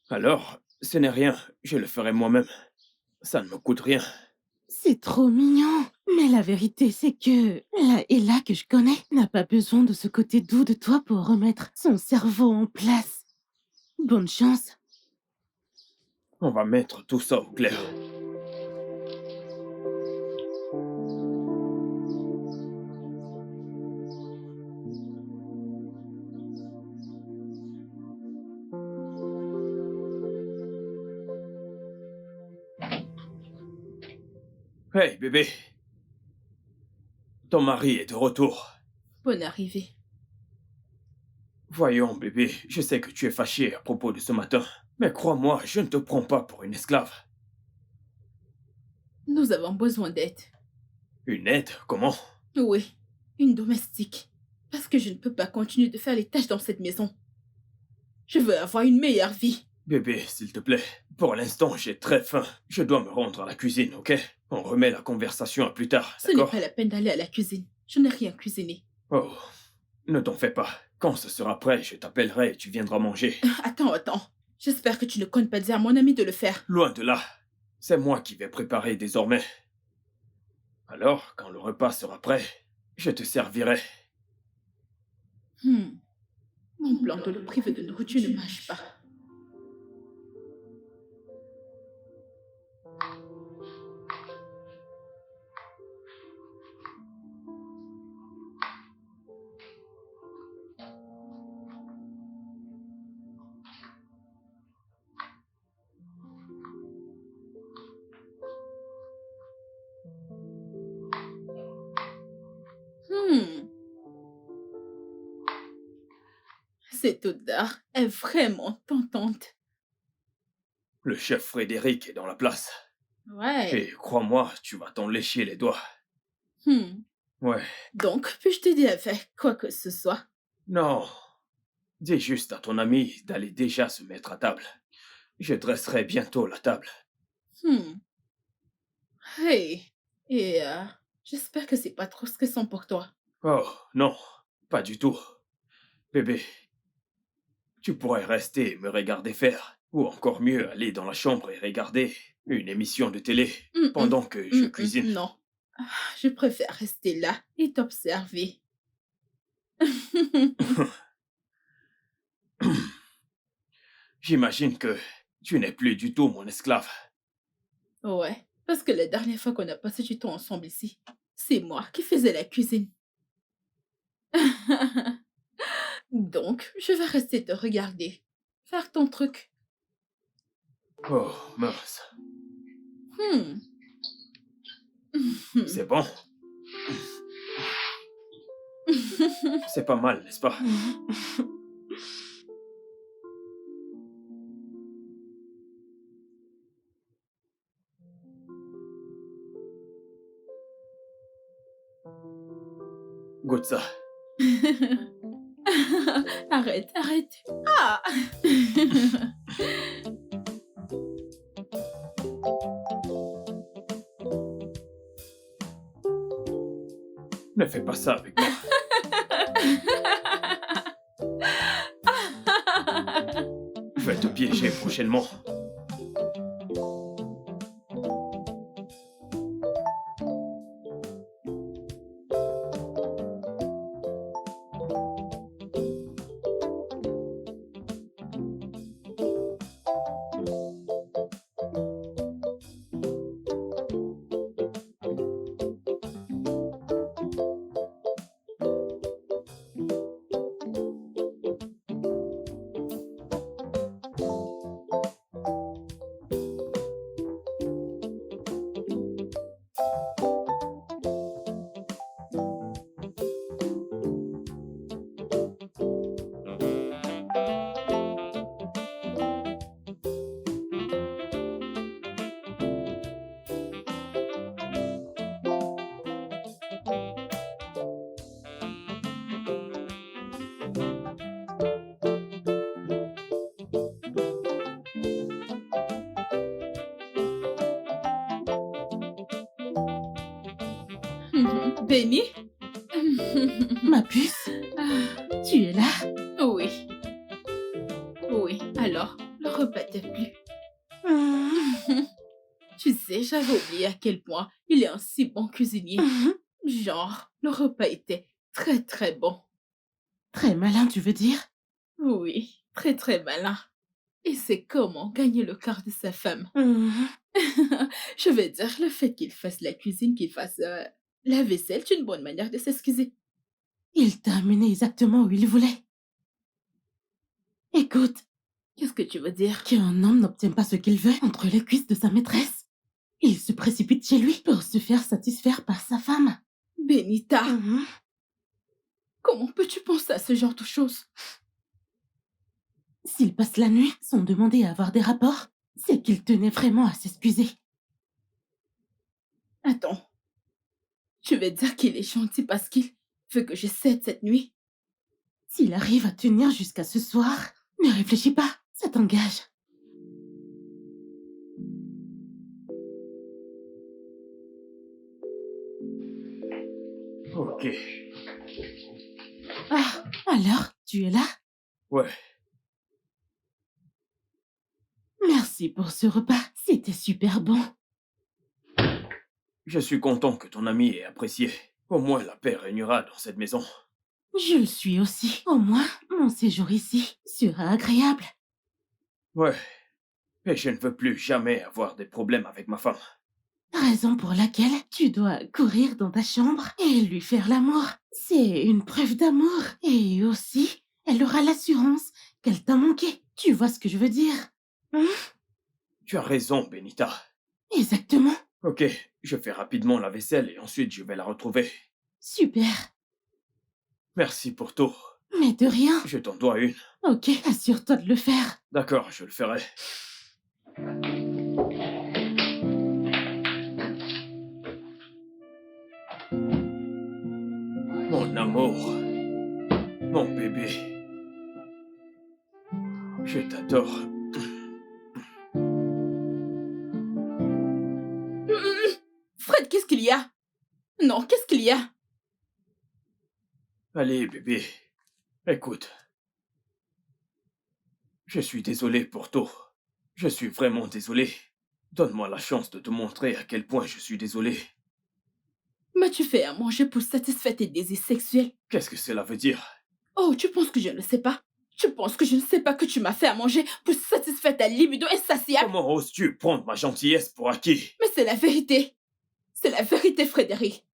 Alors, ce n'est rien, je le ferai moi-même. Ça ne me coûte rien. C'est trop mignon. Mais la vérité, c'est que la Ella que je connais n'a pas besoin de ce côté doux de toi pour remettre son cerveau en place. Bonne chance. On va mettre tout ça au clair. Hey, bébé. Ton mari est de retour. Bonne arrivée. Voyons, bébé, je sais que tu es fâché à propos de ce matin. Mais crois-moi, je ne te prends pas pour une esclave. Nous avons besoin d'aide. Une aide? Comment? Oui, une domestique. Parce que je ne peux pas continuer de faire les tâches dans cette maison. Je veux avoir une meilleure vie. Bébé, s'il te plaît. Pour l'instant, j'ai très faim. Je dois me rendre à la cuisine, ok? On remet la conversation à plus tard, Ce n'est d'accord? pas la peine d'aller à la cuisine. Je n'ai rien cuisiné. Oh, ne t'en fais pas. Quand ce sera prêt, je t'appellerai et tu viendras manger. Attends. J'espère que tu ne comptes pas dire à mon ami de le faire. Loin de là. C'est moi qui vais préparer désormais. Alors, quand le repas sera prêt, je te servirai. Mon plan de le priver de nourriture ne marche pas. Cette odeur est vraiment tentante. Le chef Frédéric est dans la place. Ouais. Et crois-moi, tu vas t'en lécher les doigts. Hmm. Ouais. Donc, puis-je t'aider avec quoi que ce soit? Non. Dis juste à ton ami d'aller déjà se mettre à table. Je dresserai bientôt la table. Hmm. Hey. Et j'espère que c'est pas trop stressant pour toi. Oh, non, pas du tout. Bébé, tu pourrais rester et me regarder faire. Ou encore mieux, aller dans la chambre et regarder une émission de télé Hum, hum, pendant que je cuisine. non. Ah, je préfère rester là et t'observer. J'imagine que tu n'es plus du tout mon esclave. Ouais, parce que la dernière fois qu'on a passé du temps ensemble ici, c'est moi qui faisais la cuisine. Donc, je vais rester te regarder. Faire ton truc. Oh, mince. Hmm. C'est bon? C'est pas mal, n'est-ce pas? Goûte ça. Arrête, arrête. Ah. Ne fais pas ça avec moi. Je vais te piéger prochainement. Benny. Ma puce, Ah, tu es là? oui. Oui, alors, le repas t'a plu. Tu sais, j'avais oublié à quel point il est un si bon cuisinier. Genre, le repas était très très bon. Très malin, tu veux dire? Oui, très très malin. Et c'est comment gagner le cœur de sa femme. Je vais dire, le fait qu'il fasse la cuisine, qu'il fasse la vaisselle, c'est une bonne manière de s'excuser. Il t'a amené exactement où il voulait. Écoute, Qu'est-ce que tu veux dire? qu'un homme n'obtient pas ce qu'il veut entre les cuisses de sa maîtresse. Il se précipite chez lui pour se faire satisfaire par sa femme. Benita, Mhm. comment peux-tu penser à ce genre de choses? S'il passe la nuit sans demander à avoir des rapports, c'est qu'il tenait vraiment à s'excuser. Attends, tu veux dire qu'il est gentil parce qu'il veut que je cède cette nuit? S'il arrive à tenir jusqu'à ce soir, ne réfléchis pas, ça t'engage. Ok. Ah, alors, tu es là? Ouais. Merci pour ce repas, c'était super bon. Je suis content que ton ami ait apprécié. Au moins la paix régnera dans cette maison. Je le suis aussi. Au moins, mon séjour ici sera agréable. Ouais. Et je ne veux plus jamais avoir des problèmes avec ma femme. Raison pour laquelle tu dois courir dans ta chambre et lui faire l'amour. C'est une preuve d'amour. Et aussi, elle aura l'assurance qu'elle t'a manqué. Tu vois ce que je veux dire? Tu as raison, Benita. Exactement. Ok, je fais rapidement la vaisselle et ensuite je vais la retrouver. Super. Merci pour tout. Mais de rien. Je t'en dois une. Ok, assure-toi de le faire. D'accord, je le ferai. Mon amour. Mon bébé. Je t'adore. Fred, qu'est-ce qu'il y a? Non, qu'est-ce qu'il y a? Allez, bébé. Écoute. Je suis désolé pour tout. Je suis vraiment désolé. Donne-moi la chance de te montrer à quel point je suis désolé. M'as-tu fait à manger pour satisfaire tes désirs sexuels? Qu'est-ce que cela veut dire? Oh, tu penses que je ne sais pas? Tu penses que je ne sais pas que tu m'as fait à manger pour satisfaire ta libido insatiable? Comment oses-tu prendre ma gentillesse pour acquis? Mais c'est la vérité. C'est la vérité, Frédéric.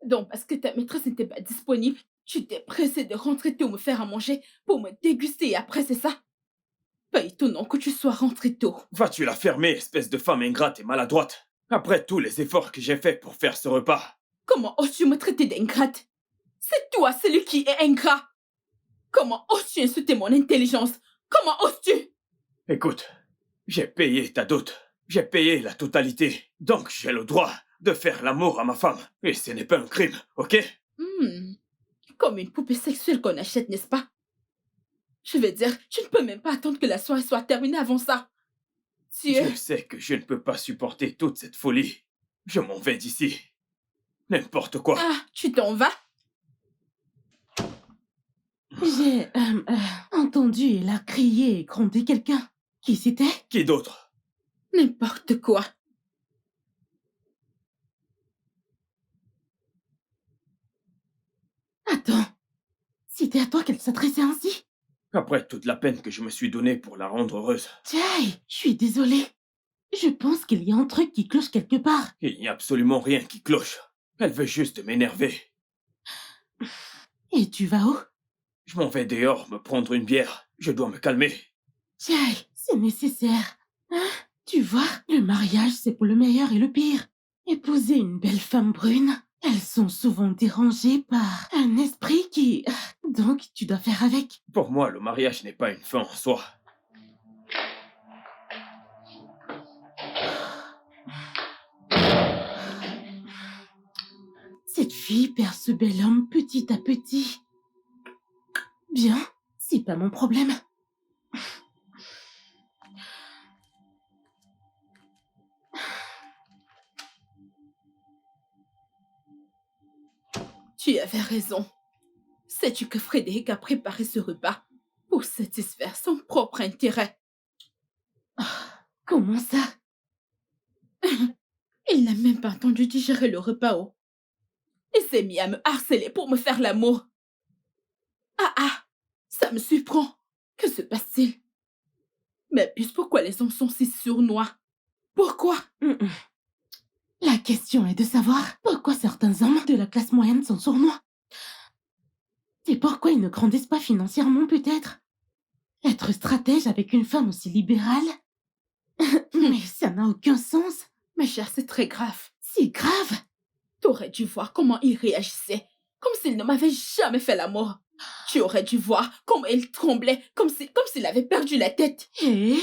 Donc, parce que ta maîtresse n'était pas disponible, tu t'es pressé de rentrer tôt me faire à manger pour me déguster et après, c'est ça? Pas étonnant que tu sois rentré tôt. Vas-tu la fermer, espèce de femme ingrate et maladroite? Après tous les efforts que j'ai faits pour faire ce repas. Comment oses-tu me traiter d'ingrate? C'est toi celui qui est ingrat. Comment oses-tu insulter mon intelligence? Comment oses-tu? Écoute, j'ai payé ta dot. J'ai payé la totalité. Donc j'ai le droit de faire l'amour à ma femme. Et ce n'est pas un crime, ok? Comme une poupée sexuelle qu'on achète, n'est-ce pas? Je veux dire, tu ne peux même pas attendre que la soirée soit terminée avant ça. Je sais que je ne peux pas supporter toute cette folie. Je m'en vais d'ici. N'importe quoi. Ah, tu t'en vas? J'ai entendu et a crié et grondé quelqu'un. Qui c'était? Qui d'autre? N'importe quoi. Attends. C'était à toi qu'elle s'adressait ainsi? Après toute la peine que je me suis donnée pour la rendre heureuse. Jay, je suis désolée. Je pense qu'il y a un truc qui cloche quelque part. Il n'y a absolument rien qui cloche. Elle veut juste m'énerver. Et tu vas où? Je m'en vais dehors me prendre une bière. Je dois me calmer. Jay, c'est nécessaire. Hein? Tu vois, le mariage, c'est pour le meilleur et le pire. Épouser une belle femme brune, elles sont souvent dérangées par un esprit qui... Donc, tu dois faire avec. Pour moi, le mariage n'est pas une fin en soi. Cette fille perd ce bel homme petit à petit. Bien, c'est pas mon problème. Tu avais raison. Sais-tu que Frédéric a préparé ce repas pour satisfaire son propre intérêt? Comment ça? Il n'a même pas entendu digérer le repas, oh. Il s'est mis à me harceler pour me faire l'amour. Ah, ça me surprend. Que se passe-t-il? Mais puis pourquoi les hommes sont si sournois? Pourquoi? La question est de savoir pourquoi certains hommes de la classe moyenne sont sournois. Et pourquoi ils ne grandissent pas financièrement, peut-être? Être stratège avec une femme aussi libérale? Mais ça n'a aucun sens. Ma chère, c'est très grave. C'est grave. T'aurais dû voir comment il réagissait, comme s'il ne m'avait jamais fait l'amour. Tu aurais dû voir comment il tremblait, comme s'il avait perdu la tête. Et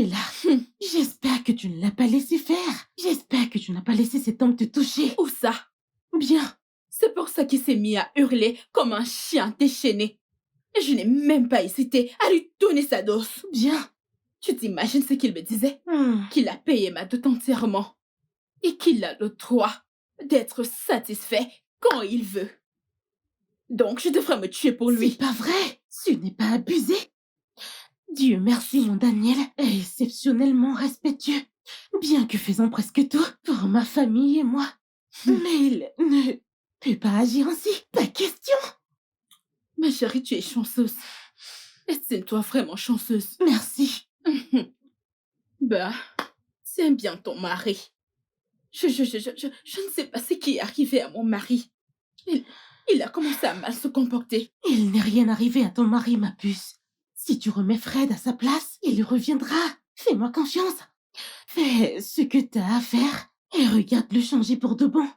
là, j'espère que tu ne l'as pas laissé faire. J'espère que tu n'as pas laissé cet homme te toucher. Où ça? Bien. C'est pour ça qu'il s'est mis à hurler comme un chien déchaîné. Et je n'ai même pas hésité à lui donner sa dose. Bien. Tu t'imagines ce qu'il me disait? Qu'il a payé ma dot entièrement. Et qu'il a le droit d'être satisfait quand il veut. Donc je devrais me tuer pour lui. C'est pas vrai. Tu n'es pas abusé. Dieu merci, mon Daniel est exceptionnellement respectueux. Bien que faisant presque tout pour ma famille et moi. Mais il ne peut pas agir ainsi. Pas question. Ma chérie, tu es chanceuse. Estime-toi vraiment chanceuse. Merci. Bah, tiens bien ton mari. Je ne sais pas ce qui est arrivé à mon mari. Il a commencé à mal se comporter. Il n'est rien arrivé à ton mari, ma puce. Si tu remets Fred à sa place, il reviendra. Fais-moi confiance. Fais ce que t'as à faire et regarde le changer pour de bon.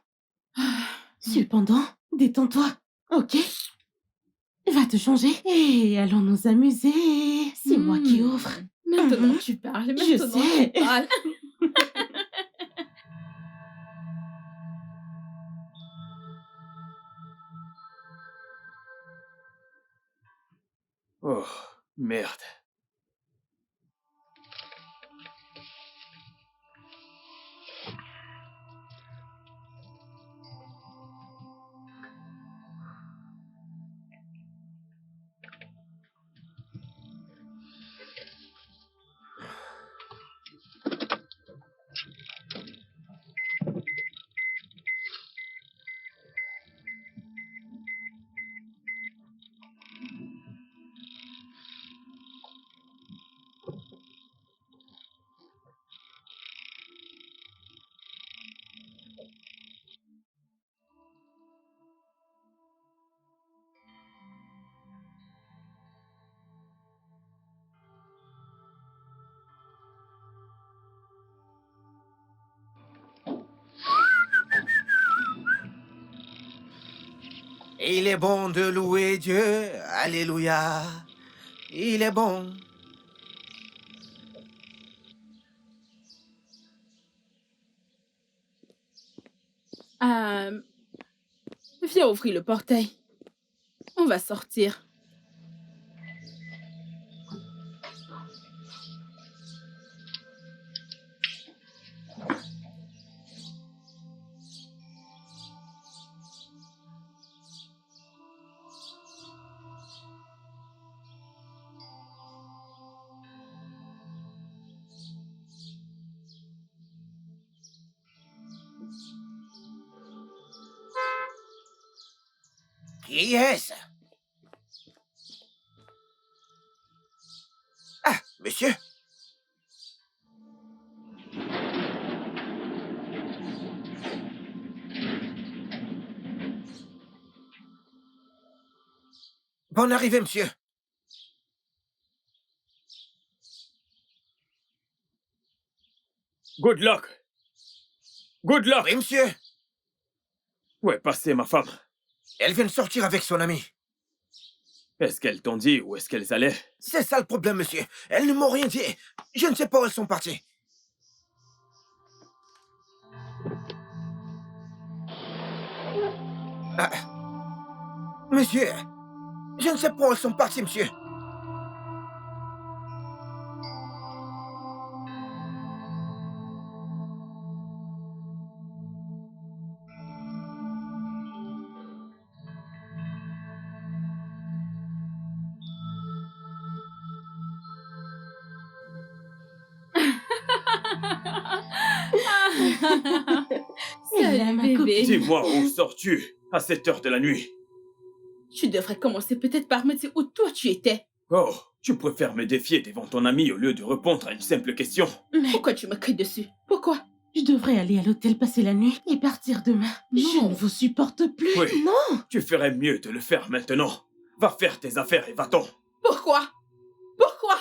Cependant, détends-toi, ok? Va te changer et allons nous amuser. C'est moi qui ouvre. Maintenant tu parles, Je sais. tu parles. Oh, merde. Il est bon de louer Dieu. Alléluia. Il est bon. Viens ouvrir le portail. On va sortir. Qui est-ce? Ah, monsieur. Bonne arrivée, monsieur. Good luck. Good luck. Oui, monsieur. Où est passée ma femme? Elle vient de sortir avec son ami. Est-ce qu'elles t'ont dit où est-ce qu'elles allaient? C'est ça le problème, monsieur. Elles ne m'ont rien dit. Je ne sais pas où elles sont parties. Ah. Monsieur, je ne sais pas où elles sont parties, monsieur. Elle a ma Salut, copine. bébé. Dis-moi, où sors-tu à cette heure de la nuit? Tu devrais commencer peut-être par me dire où toi tu étais. Oh, tu préfères me défier devant ton ami au lieu de répondre à une simple question. Mais Pourquoi tu me cries dessus? Pourquoi? je devrais aller à l'hôtel passer la nuit et partir demain. Je Non. ne vous supporte plus. Oui. Non. Tu ferais mieux de le faire maintenant. Va faire tes affaires et va-t'en. Pourquoi? Pourquoi?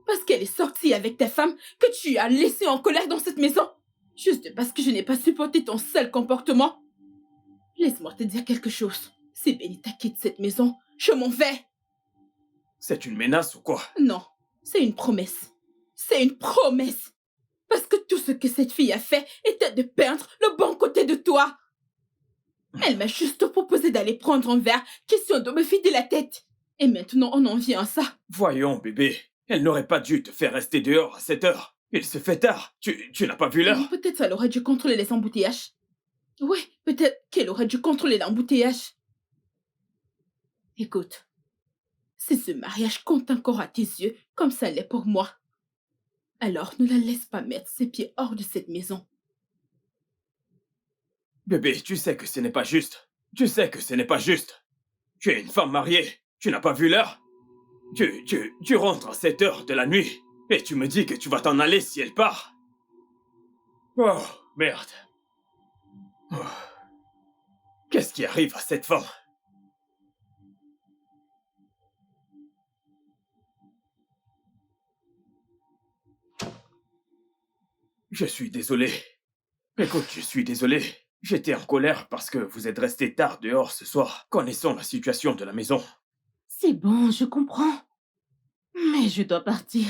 Parce qu'elle est sortie avec ta femme que tu as laissée en colère dans cette maison. Juste parce que je n'ai pas supporté ton sale comportement. Laisse-moi te dire quelque chose. Si Benita quitte cette maison, je m'en vais. C'est une menace ou quoi? Non, c'est une promesse. C'est une promesse. Parce que tout ce que cette fille a fait était de peindre le bon côté de toi. Elle m'a juste proposé d'aller prendre un verre, question de me vider la tête. Et maintenant, on en vient à ça. Voyons, bébé. Elle n'aurait pas dû te faire rester dehors à cette heure. Il se fait tard. Tu n'as pas vu l'heure? Peut-être elle aurait dû contrôler les embouteillages. Oui, peut-être qu'elle aurait dû contrôler l'embouteillage. Écoute, si ce mariage compte encore à tes yeux, comme ça l'est pour moi, alors ne la laisse pas mettre ses pieds hors de cette maison. Bébé, tu sais que ce n'est pas juste. Tu sais que ce n'est pas juste. Tu es une femme mariée. Tu n'as pas vu l'heure? Tu rentres à cette heure de la nuit et tu me dis que tu vas t'en aller si elle part. Oh, merde. Oh. Qu'est-ce qui arrive à cette femme? Je suis désolé. Écoute, je suis désolé. J'étais en colère parce que vous êtes resté tard dehors ce soir, connaissant la situation de la maison. C'est bon, je comprends. Mais je dois partir.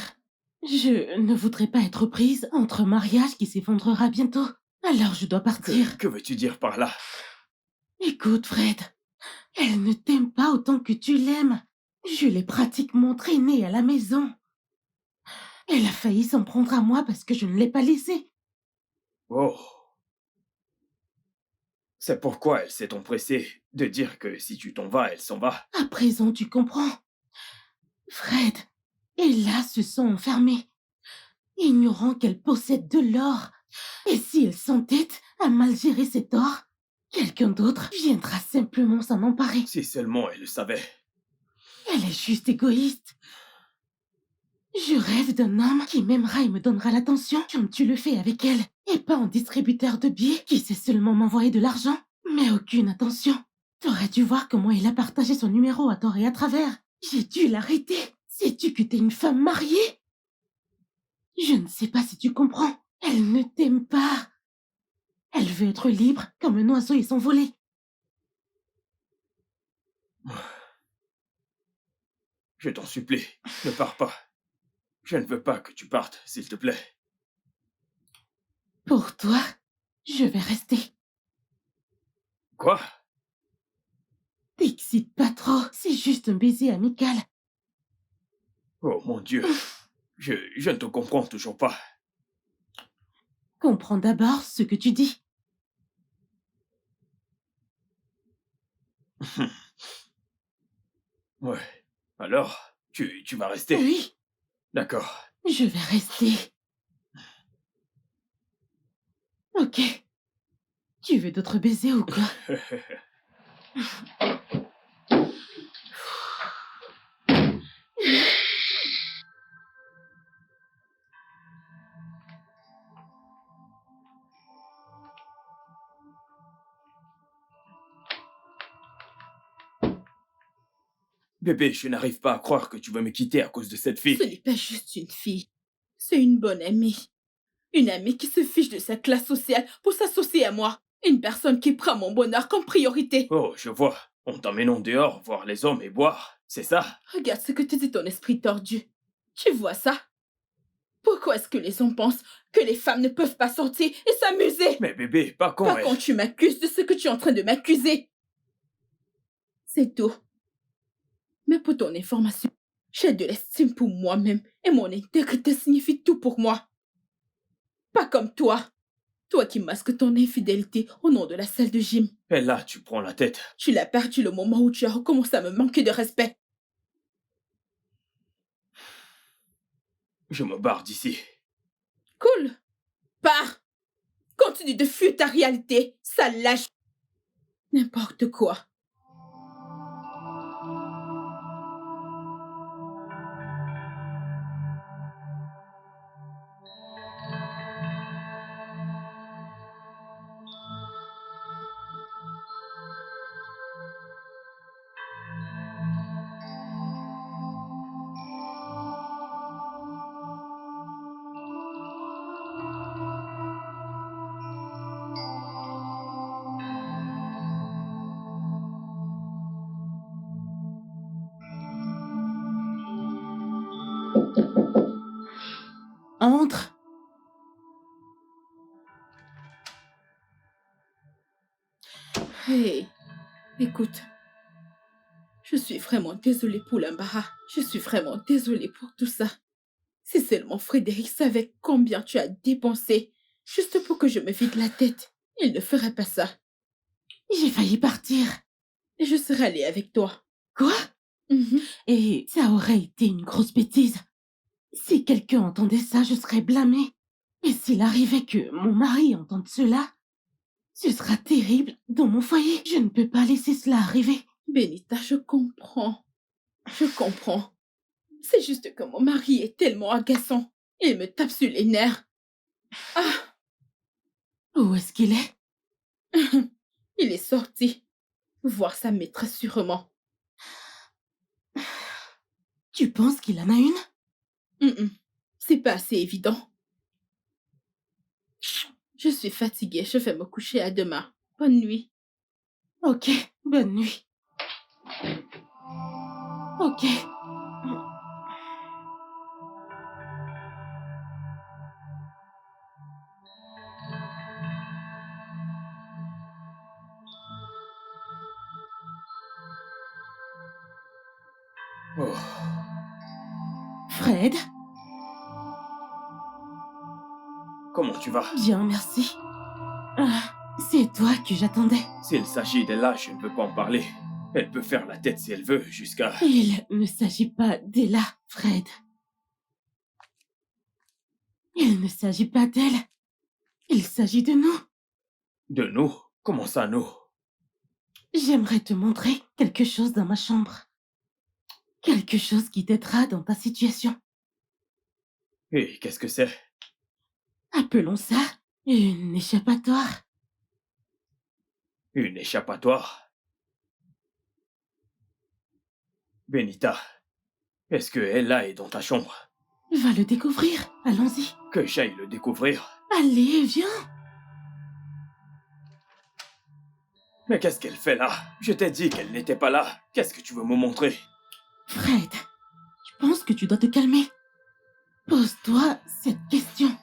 Je ne voudrais pas être prise entre un mariage qui s'effondrera bientôt. Alors je dois partir. Que veux-tu dire par là? Écoute, Fred. Elle ne t'aime pas autant que tu l'aimes. Je l'ai pratiquement traînée à la maison. Elle a failli s'en prendre à moi parce que je ne l'ai pas laissée. Oh. C'est pourquoi elle s'est empressée de dire que si tu t'en vas, elle s'en va. À présent, tu comprends. Fred et là se sont enfermés, ignorant qu'elle possède de l'or. Et si elle s'entête à mal gérer cet or, quelqu'un d'autre viendra simplement s'en emparer. Si seulement elle le savait. Elle est juste égoïste. Je rêve d'un homme qui m'aimera et me donnera l'attention comme tu le fais avec elle, et pas un distributeur de billets qui sait seulement m'envoyer de l'argent, mais aucune attention. T'aurais dû voir comment il a partagé son numéro à tort et à travers. J'ai dû l'arrêter. Sais-tu que t'es une femme mariée? Je ne sais pas si tu comprends. Elle ne t'aime pas. Elle veut être libre comme un oiseau et s'envoler. Je t'en supplie, ne pars pas. Je ne veux pas que tu partes, s'il te plaît. Pour toi, je vais rester. Quoi? T'excite pas trop, c'est juste un baiser amical. Oh mon Dieu. Je ne te comprends toujours pas. Comprends d'abord ce que tu dis. Ouais. Alors, tu vas rester? Oui, D'accord. je vais rester. Ok. Tu veux d'autres baisers ou quoi? Bébé, je n'arrive pas à croire que tu veux me quitter à cause de cette Ce fille. n'est pas juste une fille. C'est une bonne amie. Une amie qui se fiche de sa classe sociale pour s'associer à moi. Une personne qui prend mon bonheur comme priorité. Oh, je vois. En t'emmenant dehors voir les hommes et boire, c'est ça? Regarde ce que te dit ton esprit tordu. Tu vois ça? Pourquoi est-ce que les hommes pensent que les femmes ne peuvent pas sortir et s'amuser? Mais bébé, pas quand Pas elle... quand tu m'accuses de ce que tu es en train de m'accuser. C'est tout. Mais pour ton information, j'ai de l'estime pour moi-même et mon intégrité signifie tout pour moi. Pas comme toi. Toi qui masques ton infidélité au nom de la salle de gym. Et là, tu prends la tête. Tu l'as perdu le moment où tu as recommencé à me manquer de respect. Je me barre d'ici. Cool. Pars. Continue de fuir ta réalité. Ça lâche. N'importe quoi. Entre. Hey, écoute. Je suis vraiment désolée pour l'embarras. Je suis vraiment désolée pour tout ça. Si seulement Frédéric savait combien tu as dépensé juste pour que je me vide la tête, il ne ferait pas ça. J'ai failli partir. Et je serais allée avec toi. Quoi? Mhm. Et ça aurait été une grosse bêtise. Si quelqu'un entendait ça, je serais blâmée. Et s'il arrivait que mon mari entende cela, ce sera terrible dans mon foyer. Je ne peux pas laisser cela arriver. Benita, je comprends. Je comprends. C'est juste que mon mari est tellement agaçant. Il me tape sur les nerfs. Ah, Où est-ce qu'il est? il est sorti. Voir sa maîtresse sûrement. Tu penses qu'il en a une? C'est pas assez évident. Je suis fatiguée, je vais me coucher à demain. Bonne nuit. Ok, bonne nuit. Ok. Oh. Fred, Comment tu vas? bien, merci. C'est toi que j'attendais. S'il s'agit d'Ella, je ne veux pas en parler. Elle peut faire la tête si elle veut, jusqu'à... Il ne s'agit pas d'Ella, Fred. Il ne s'agit pas d'elle. Il s'agit de nous. De nous? Comment ça, nous? J'aimerais te montrer quelque chose dans ma chambre. Quelque chose qui t'aidera dans ta situation. Et qu'est-ce que c'est? Appelons ça une échappatoire. Une échappatoire? Benita, est-ce que Ella est dans ta chambre? Va le découvrir. Allons-y. Que j'aille le découvrir? Allez, viens. Mais qu'est-ce qu'elle fait là? Je t'ai dit qu'elle n'était pas là. Qu'est-ce que tu veux me montrer? Fred, je pense que tu dois te calmer. Pose-toi cette question.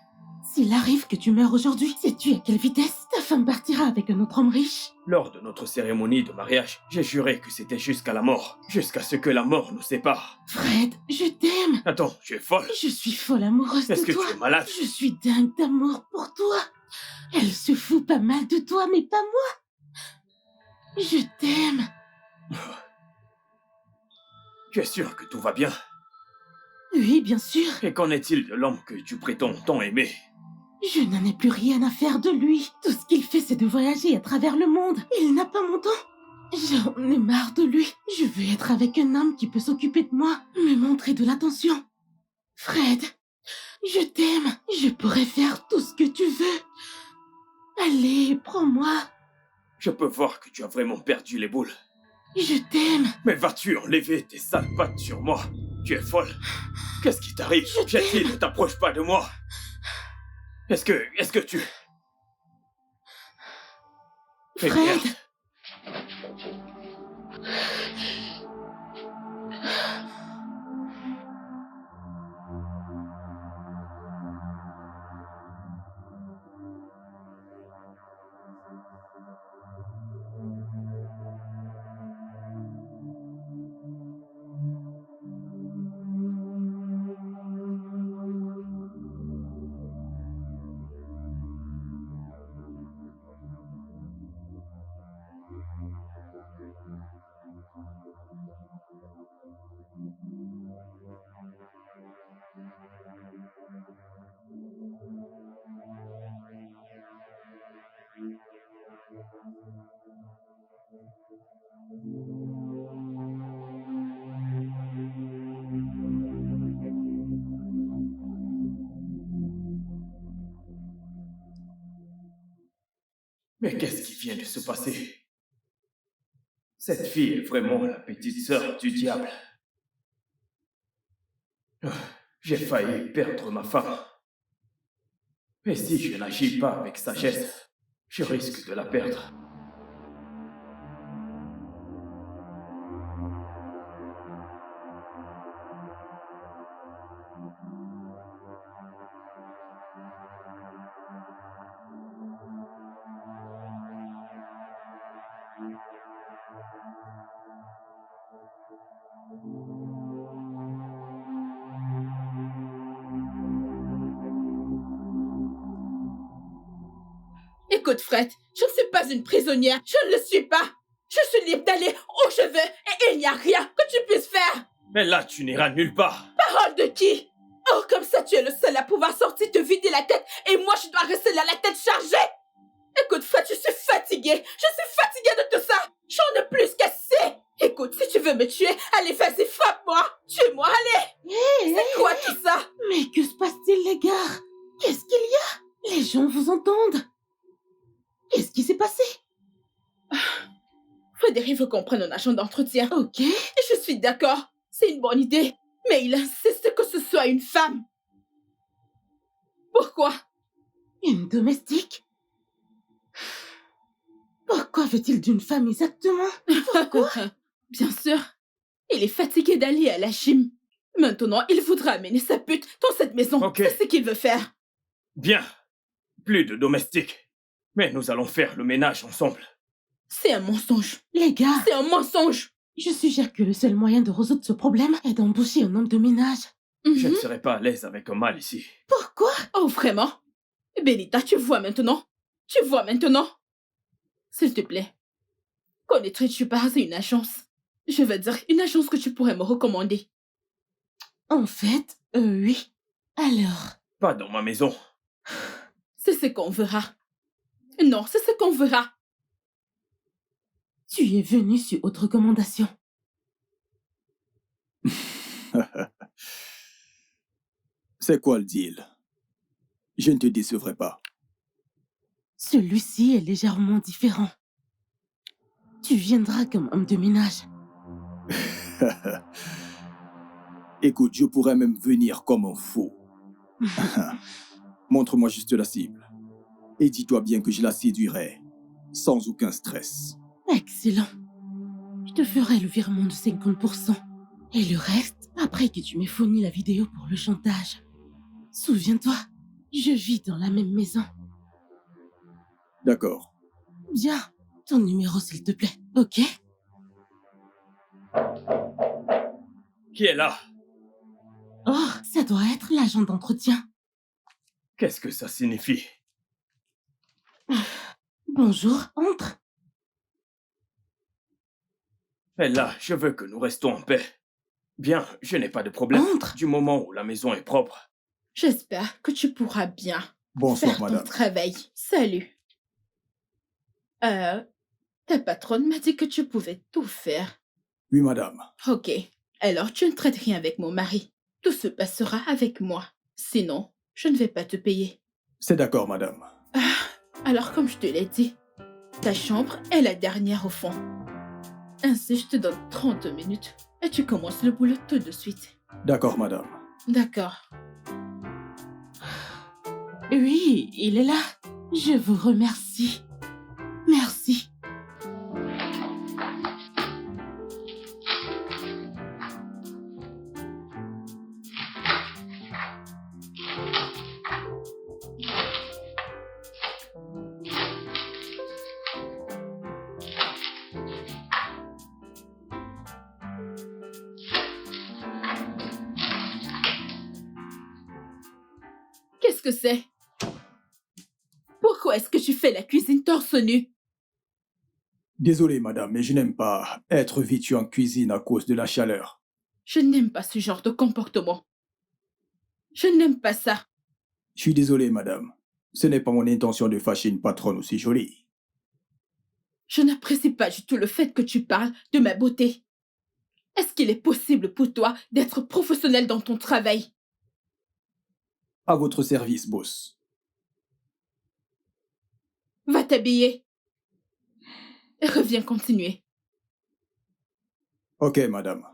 S'il arrive que tu meurs aujourd'hui, sais-tu à quelle vitesse ta femme partira avec un autre homme riche? Lors de notre cérémonie de mariage, j'ai juré que c'était jusqu'à la mort. Jusqu'à ce que la mort nous sépare. Fred, je t'aime. Attends, tu es folle? Je suis folle amoureuse Est-ce de que toi. tu es malade? Je suis dingue d'amour pour toi. Elle se fout pas mal de toi, mais pas moi. Je t'aime. Tu es sûr que tout va bien? Oui, bien sûr. Et qu'en est-il de l'homme que tu prétends tant aimer? Je n'en ai plus rien à faire de lui. Tout ce qu'il fait, c'est de voyager à travers le monde. Il n'a pas mon temps. J'en ai marre de lui. Je veux être avec un homme qui peut s'occuper de moi, me montrer de l'attention. Fred, je t'aime. Je pourrais faire tout ce que tu veux. Allez, prends-moi. Je peux voir que tu as vraiment perdu les boules. Je t'aime. Mais vas-tu enlever tes sales pattes sur moi? Tu es folle. Qu'est-ce qui t'arrive? Je Jetty, t'aime. ne t'approche pas de moi. Est-ce que tu... Mais Fred. merde. Mais qu'est-ce qui vient de se passer? Cette fille est vraiment la petite sœur du diable. J'ai failli perdre ma femme. Et si je n'agis pas avec sagesse, je risque de la perdre. Écoute, Fred, je ne suis pas une prisonnière. Je ne le suis pas. Je suis libre d'aller où je veux et il n'y a rien que tu puisses faire. Mais là, tu n'iras nulle part. Parole de qui? Oh, comme ça, tu es le seul à pouvoir sortir te vider la tête et moi, je dois rester là la tête chargée. Écoute, Fred, je suis fatiguée. Je suis fatiguée de tout ça. J'en ai plus qu'assez. Écoute, si tu veux me tuer, allez, vas-y, frappe-moi. Tue-moi, allez. C'est quoi tout ça? Mais que se passe-t-il, les gars? Qu'est-ce qu'il y a? Les gens vous entendent. Qu'est-ce qui s'est passé? Frédéric veut qu'on prenne un agent d'entretien. Ok. Et je suis d'accord. C'est une bonne idée. Mais il insiste que ce soit une femme. Pourquoi? Une domestique? Pourquoi veut-il d'une femme exactement? Bien sûr. Il est fatigué d'aller à la gym. Maintenant, il voudra amener sa pute dans cette maison. Ok. C'est ce qu'il veut faire. Bien. Plus de domestiques. Mais nous allons faire le ménage ensemble. C'est un mensonge. Les gars, C'est un mensonge. Je suggère que le seul moyen de résoudre ce problème est d'embaucher un homme de ménage. Je ne Mhm. serais pas à l'aise avec un mâle ici. Pourquoi? Oh, vraiment? Benita, tu vois maintenant? Tu vois maintenant? S'il te plaît, connaîtrais-tu par hasard une agence? Je veux dire, une agence que tu pourrais me recommander. En fait, oui. Alors, Pas dans ma maison. C'est ce qu'on verra. Non, c'est ce qu'on verra. tu es venu sur haute recommandation. C'est quoi le deal? Je ne te décevrai pas. Celui-ci est légèrement différent. Tu viendras comme homme de ménage. Écoute, je pourrais même venir comme un fou. Montre-moi juste la cible. Et dis-toi bien que je la séduirai sans aucun stress. Excellent. Je te ferai le virement de 50%. Et le reste, après que tu m'aies fourni la vidéo pour le chantage. Souviens-toi, je vis dans la même maison. D'accord. Bien, ton numéro s'il te plaît, ok? Qui est là? Oh, ça doit être l'agent d'entretien. Qu'est-ce que ça signifie? Bonjour, entre. Ella, je veux que nous restons en paix. Bien, je n'ai pas de problème. Entre. Du moment où la maison est propre. J'espère que tu pourras bien Bonsoir, faire ton madame. travail. Salut. Ta patronne m'a dit que tu pouvais tout faire. Oui, madame. Ok. Alors tu ne traites rien avec mon mari. Tout se passera avec moi. Sinon, je ne vais pas te payer. C'est d'accord, madame. Alors comme je te l'ai dit, ta chambre est la dernière au fond. Ainsi, je te donne 30 minutes et tu commences le boulot tout de suite. D'accord, madame. D'accord. Oui, il est là. Je vous remercie. Merci. Qu'est-ce que c'est? Pourquoi est-ce que tu fais la cuisine torse nu? Désolé, madame, mais je n'aime pas être vêtu en cuisine à cause de la chaleur. Je n'aime pas ce genre de comportement. Je n'aime pas ça. Je suis désolé, madame. Ce n'est pas mon intention de fâcher une patronne aussi jolie. Je n'apprécie pas du tout le fait que tu parles de ma beauté. Est-ce qu'il est possible pour toi d'être professionnel dans ton travail? À votre service, boss. Va t'habiller. Et reviens continuer. Ok, madame.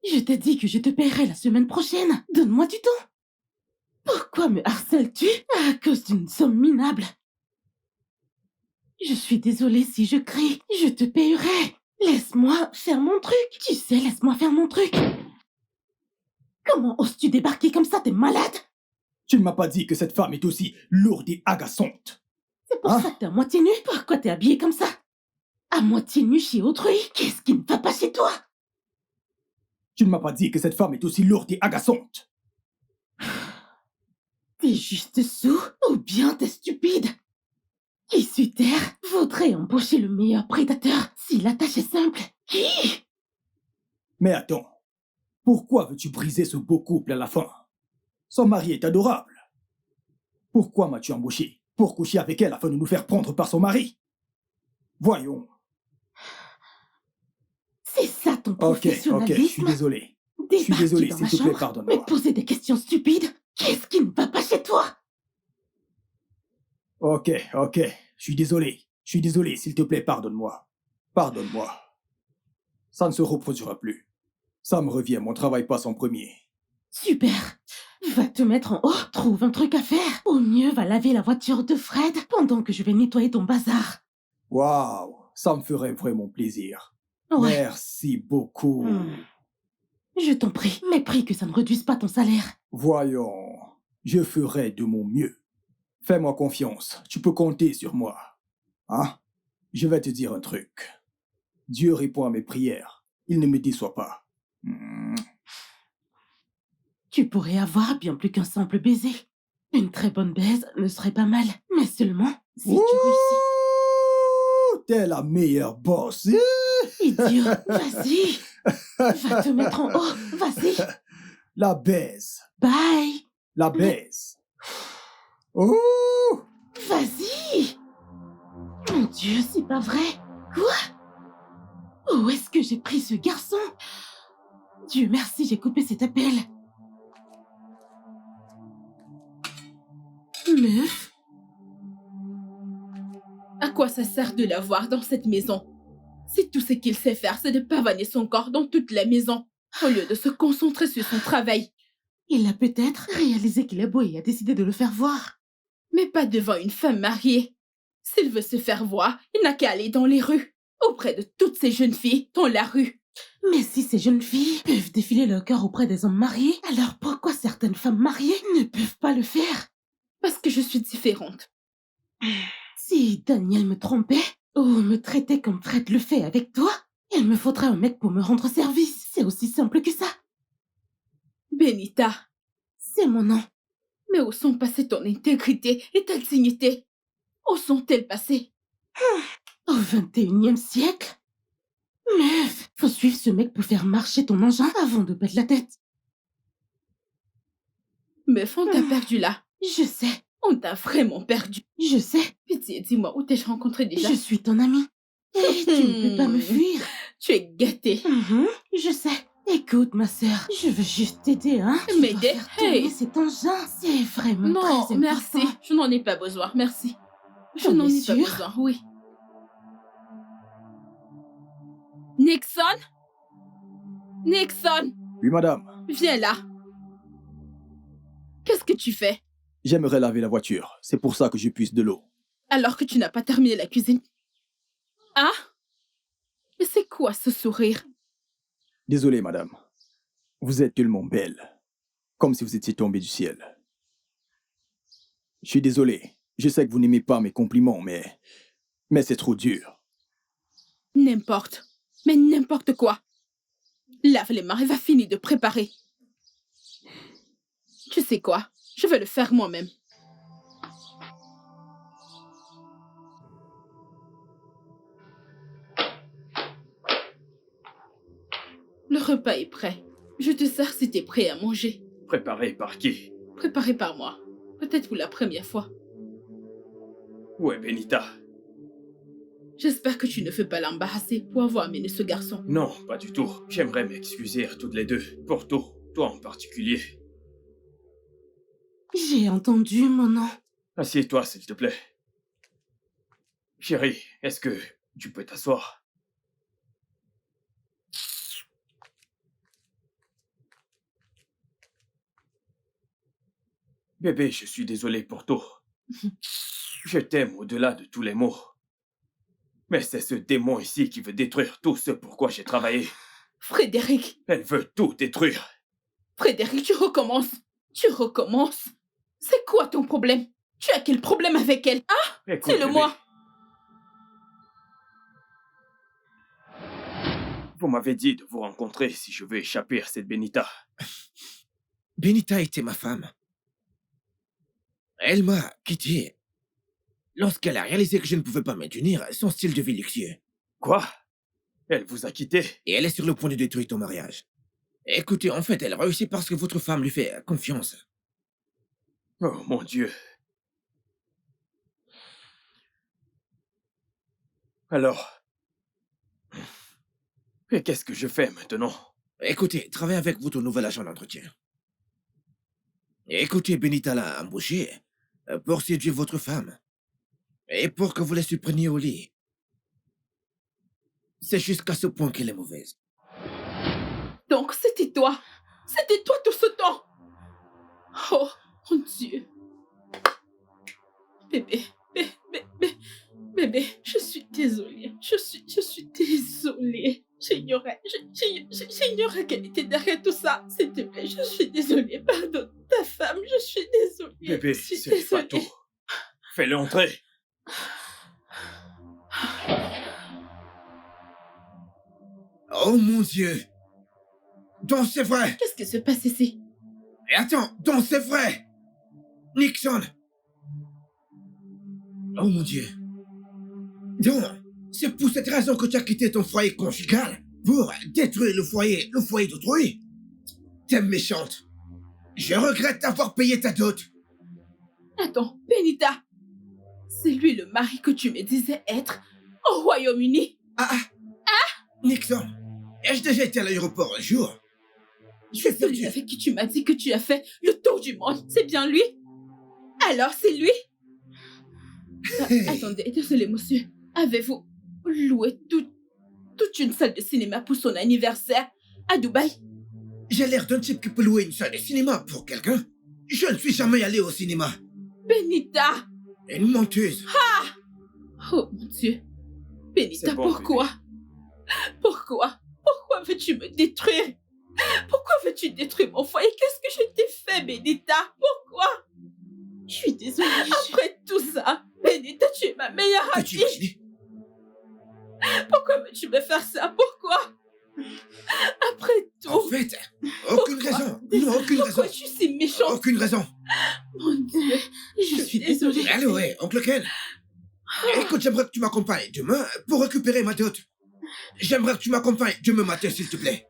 Je t'ai dit que je te paierai la semaine prochaine. Donne-moi du temps. Pourquoi me harcèles-tu à cause d'une somme minable? Je suis désolée si je crie. Je te paierai. Laisse-moi faire mon truc. Tu sais, laisse-moi faire mon truc. Comment oses-tu débarquer comme ça? T'es malade? Tu ne m'as pas dit que cette femme est aussi lourde et agaçante. C'est pour Hein? ça que t'es à moitié nu. Pourquoi t'es habillé comme ça? À moitié nu chez autrui? Qu'est-ce qui ne va pas chez toi? Tu ne m'as pas dit que cette femme est aussi lourde et agaçante. T'es juste sourd ou bien t'es stupide? Qui sur terre voudrait embaucher le meilleur prédateur si la tâche est simple? Qui? Mais attends, pourquoi veux-tu briser ce beau couple à la fin? Son mari est adorable. Pourquoi m'as-tu embauché? Pour coucher avec elle afin de nous faire prendre par son mari? Voyons. C'est ça ton Ok, professionnalisme? je suis désolé. Je suis Débarquer désolé, dans s'il ma te plaît, chambre, me pardonne-moi. poser des questions stupides? Qu'est-ce qui ne va pas chez toi? Ok, je suis désolé. Je suis désolé, s'il te plaît, pardonne-moi. Pardonne-moi. Ça ne se reproduira plus. Ça me revient, mon travail passe en premier. Super. Va te mettre en haut, trouve un truc à faire. Au mieux, va laver la voiture de Fred pendant que je vais nettoyer ton bazar. Waouh, ça me ferait vraiment plaisir. Ouais. Merci beaucoup. Je t'en prie, mais prie que ça ne réduise pas ton salaire. Voyons, je ferai de mon mieux. Fais-moi confiance, tu peux compter sur moi. Hein? Je vais te dire un truc. Dieu répond à mes prières. Il ne me déçoit pas. Tu pourrais avoir bien plus qu'un simple baiser. Une très bonne baise ne serait pas mal, mais seulement si tu réussis. Ouh, t'es la meilleure boss. Idiot, vas-y. Va te mettre en haut, vas-y. La baise. Bye. La baise. Ouh! Vas-y. Mon Dieu, c'est pas vrai. Quoi? Où est-ce que j'ai pris ce garçon? Dieu merci, j'ai coupé cet appel. Meuf, À quoi ça sert de l'avoir dans cette maison? Si tout ce qu'il sait faire, c'est de pavaner son corps dans toute la maison, au lieu de se concentrer sur son travail. il a peut-être réalisé qu'il est beau et a décidé de le faire voir. Mais pas devant une femme mariée. S'il veut se faire voir, il n'a qu'à aller dans les rues, auprès de toutes ces jeunes filles dans la rue. Mais si ces jeunes filles peuvent défiler leur cœur auprès des hommes mariés, alors pourquoi certaines femmes mariées ne peuvent pas le faire? Parce que je suis différente. Si Daniel me trompait, ou me traitait comme Fred le fait avec toi, il me faudrait un mec pour me rendre service. C'est aussi simple que ça. Benita, C'est mon nom. mais où sont passées ton intégrité et ta dignité? Où sont-elles passées? Au 21e siècle? Meuf, faut suivre ce mec pour faire marcher ton engin avant de perdre la tête. Meuf, on t'a perdu là. Je sais, On t'a vraiment perdu. je sais. Pitié, dis-moi, où t'ai-je rencontré déjà? Je suis ton amie. Et tu ne peux pas me fuir. Tu es gâtée. Je sais. Écoute, ma sœur, je veux juste t'aider, hein. Tu dois M'aider? faire tourner Hey. cet engin. C'est vraiment Non, très important. merci. Je n'en ai pas besoin, merci. Je T'en n'en es ai pas sûre? besoin, oui. Nixon? Nixon, Oui, madame. viens là. Qu'est-ce que tu fais J'aimerais laver la voiture. C'est pour ça que je puise de l'eau. alors que tu n'as pas terminé la cuisine? Ah? Mais c'est quoi ce sourire? Désolé, madame. Vous êtes tellement belle. Comme si vous étiez tombée du ciel. Je suis désolé. Je sais que vous n'aimez pas mes compliments, mais c'est trop dur. N'importe. Mais n'importe quoi. Lave les mains et va finir de préparer. Tu sais quoi? Je vais le faire moi-même. Le repas est prêt. Je te sers si t'es prêt à manger. Préparé par qui? Préparé par moi. Peut-être pour la première fois. Où est Benita? J'espère que tu ne veux pas l'embarrasser pour avoir amené ce garçon. Non, pas du tout. J'aimerais m'excuser à toutes les deux. Pour tout. Toi en particulier. J'ai entendu mon nom. Assieds-toi, s'il te plaît. Chérie, est-ce que tu peux t'asseoir? Bébé, je suis désolé pour tout. Je t'aime au-delà de tous les mots. Mais c'est ce démon ici qui veut détruire tout ce pour quoi j'ai travaillé. Frédéric, Elle veut tout détruire. Frédéric, tu recommences. Tu recommences. C'est quoi ton problème? Tu as quel problème avec elle? Ah, Écoute, c'est le bébé, moi. vous m'avez dit de vous rencontrer si je veux échapper à cette Benita. Benita était ma femme. Elle m'a quitté lorsqu'elle a réalisé que je ne pouvais pas maintenir son style de vie luxueux. Quoi? Elle vous a quitté? Et elle est sur le point de détruire ton mariage. Écoutez, en fait, elle réussit parce que votre femme lui fait confiance. Oh mon Dieu. Alors... Et qu'est-ce que je fais maintenant? Écoutez, travaillez avec votre nouvel agent d'entretien. Écoutez, Benita l'a embauché pour séduire votre femme. Et pour que vous la surpreniez au lit. C'est jusqu'à ce point qu'elle est mauvaise. Donc c'était toi. C'était toi tout ce temps. Oh, mon Dieu. Bébé, bébé, je suis désolée. Je suis désolée. J'ignorais qu'elle était derrière tout ça. S'il te plaît, je suis désolée. Pardonne ta femme, je suis désolée. Bébé, je suis ce n'est pas désolée. tout. Fais-le entrer. Oh mon Dieu. Donc c'est vrai. Qu'est-ce qui se passe ici? Et attends, donc c'est vrai. Nixon. Oh mon Dieu. Donc, c'est pour cette raison que tu as quitté ton foyer conjugal pour détruire le foyer d'autrui. T'es méchante. Je regrette d'avoir payé ta dot. Attends, Benita. C'est lui le mari que tu me disais être au Royaume-Uni. Nixon, ai-je déjà été à l'aéroport un jour? Je suis C'est celui perdu. avec qui tu m'as dit que tu as fait le tour du monde. C'est bien lui? Alors c'est lui? Hey. Attendez, désolé monsieur. Avez-vous loué toute une salle de cinéma pour son anniversaire à Dubaï? J'ai l'air d'un type qui peut louer une salle de cinéma pour quelqu'un. Je ne suis jamais allé au cinéma. Benita! Une menteuse. Oh mon Dieu. Benita, C'est bon, pourquoi? Pourquoi? Pourquoi veux-tu me détruire? Pourquoi veux-tu détruire mon foyer? Qu'est-ce que je t'ai fait, Benita? Pourquoi? Je suis désolée. Après tout ça, Benita, tu es ma meilleure Peux-tu amie. imaginer? Pourquoi veux-tu me faire ça? Pourquoi? Après tout, En fait, aucune Pourquoi? raison. Non, aucune raison. pourquoi es-tu si méchante? Aucune raison. Mon Dieu, je suis désolée. Allez, ouais, oncle Ken. Écoute, j'aimerais que tu m'accompagnes demain pour récupérer ma dot. J'aimerais que tu m'accompagnes demain matin, s'il te plaît.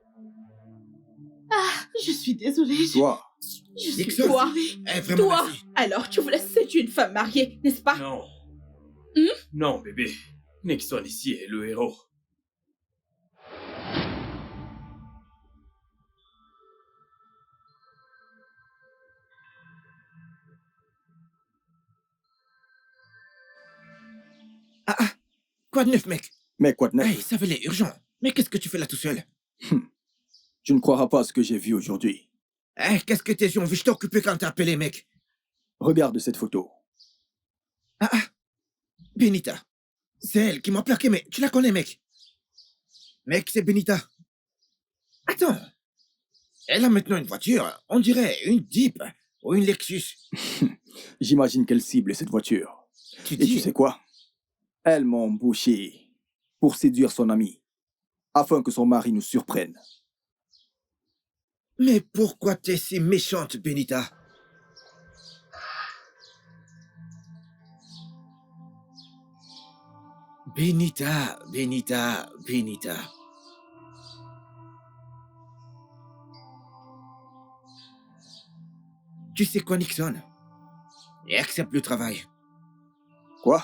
Je suis désolée. Toi, Je suis Nixon. Toi, Vraiment, toi. merci. Alors, tu voulais séduire une femme mariée, n'est-ce pas? Non. Hmm? Non, bébé. Nixon ici est le héros. Quoi de neuf, mec? mais quoi de neuf? Hey, ça avait l'air urgent. Mais qu'est-ce que tu fais là tout seul? Tu ne croiras pas ce que j'ai vu aujourd'hui. Hey, qu'est-ce que tes yeux ont vu? Je t'ai occupé quand t'as appelé, mec. Regarde cette photo. Benita. C'est elle qui m'a plaqué, mais tu la connais, mec. Mec, c'est Benita. Attends. Elle a maintenant une voiture. On dirait une Jeep ou une Lexus. J'imagine qu'elle cible cette voiture. Tu Et dis... tu sais quoi? Elle m'a embauché pour séduire son ami, afin que son mari nous surprenne. Mais pourquoi t'es si méchante, Benita? Benita. Tu sais quoi, Nixon? Et accepte le travail. Quoi?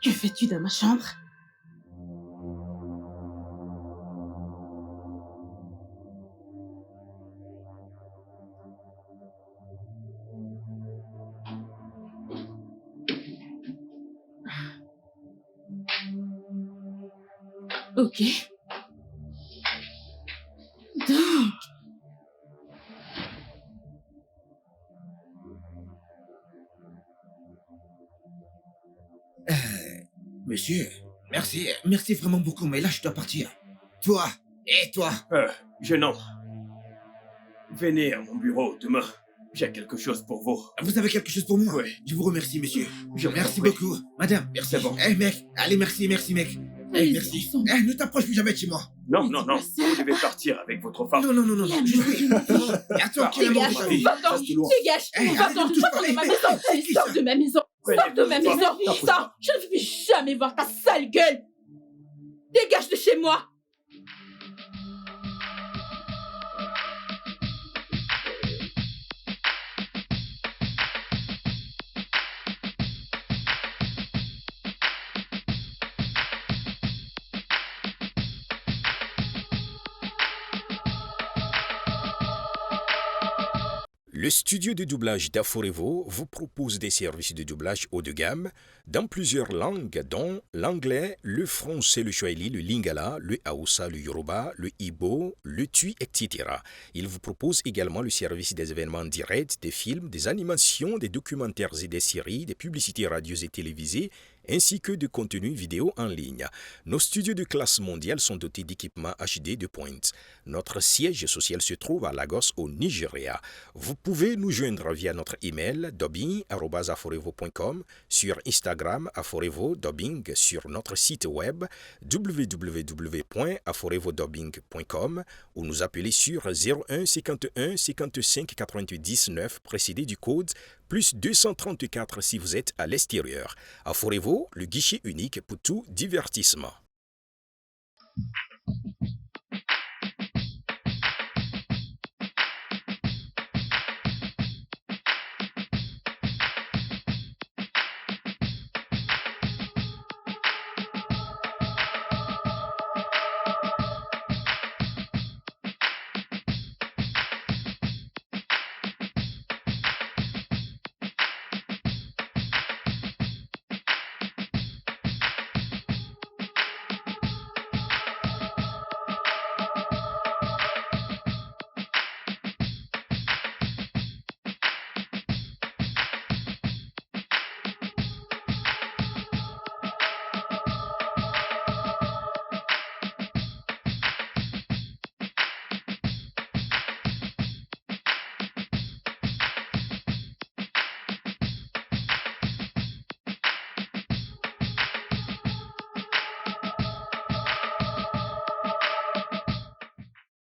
Que fais-tu dans ma chambre? Ok. Donc, Monsieur, merci, merci vraiment beaucoup, mais là, je dois partir. Toi, et toi, Jeune homme, venez à mon bureau demain. J'ai quelque chose pour vous. vous avez quelque chose pour moi? Oui. Je vous remercie, monsieur. Je vous Merci en prie. beaucoup. Madame, merci. C'est bon. Eh, mec, allez, merci, merci, mec. Eh, Allez-y merci. ensemble. Eh, ne t'approche plus jamais de chez moi. Non, non, non. Dis-moi ça. Vous devez partir avec votre femme. Non, non, non, non, non. Je suis... Attends, quel amour de Dégage, ta vie. va-t'en, Ça, c'est lourd. dégage, Eh, va-t'en, allez, ne touche va-t'en pas. de ma Eh, maison, c'est allez, qui, sors ça? de ma maison, sors de ma maison, sors, je ne veux plus jamais voir ta sale gueule. Dégage de chez moi. Le studio de doublage d'Aforevo vous propose des services de doublage haut de gamme dans plusieurs langues, dont l'anglais, le français, le swahili, le lingala, le haoussa, le yoruba, le ibo, le tui, etc. Il vous propose également le service des événements directs, des films, des animations, des documentaires et des séries, des publicités radios et télévisées, ainsi que de contenus vidéo en ligne. Nos studios de classe mondiale sont dotés d'équipements HD de pointe. Notre siège social se trouve à Lagos, au Nigeria. Vous pouvez nous joindre via notre email dubbing@aforevo.com, sur Instagram aforevo-dubbing, sur notre site web www.aforevodubbing.com ou nous appeler sur 01 51 55 88 19 précédé du code plus 234 si vous êtes à l'extérieur. Aforevo, le guichet unique pour tout divertissement.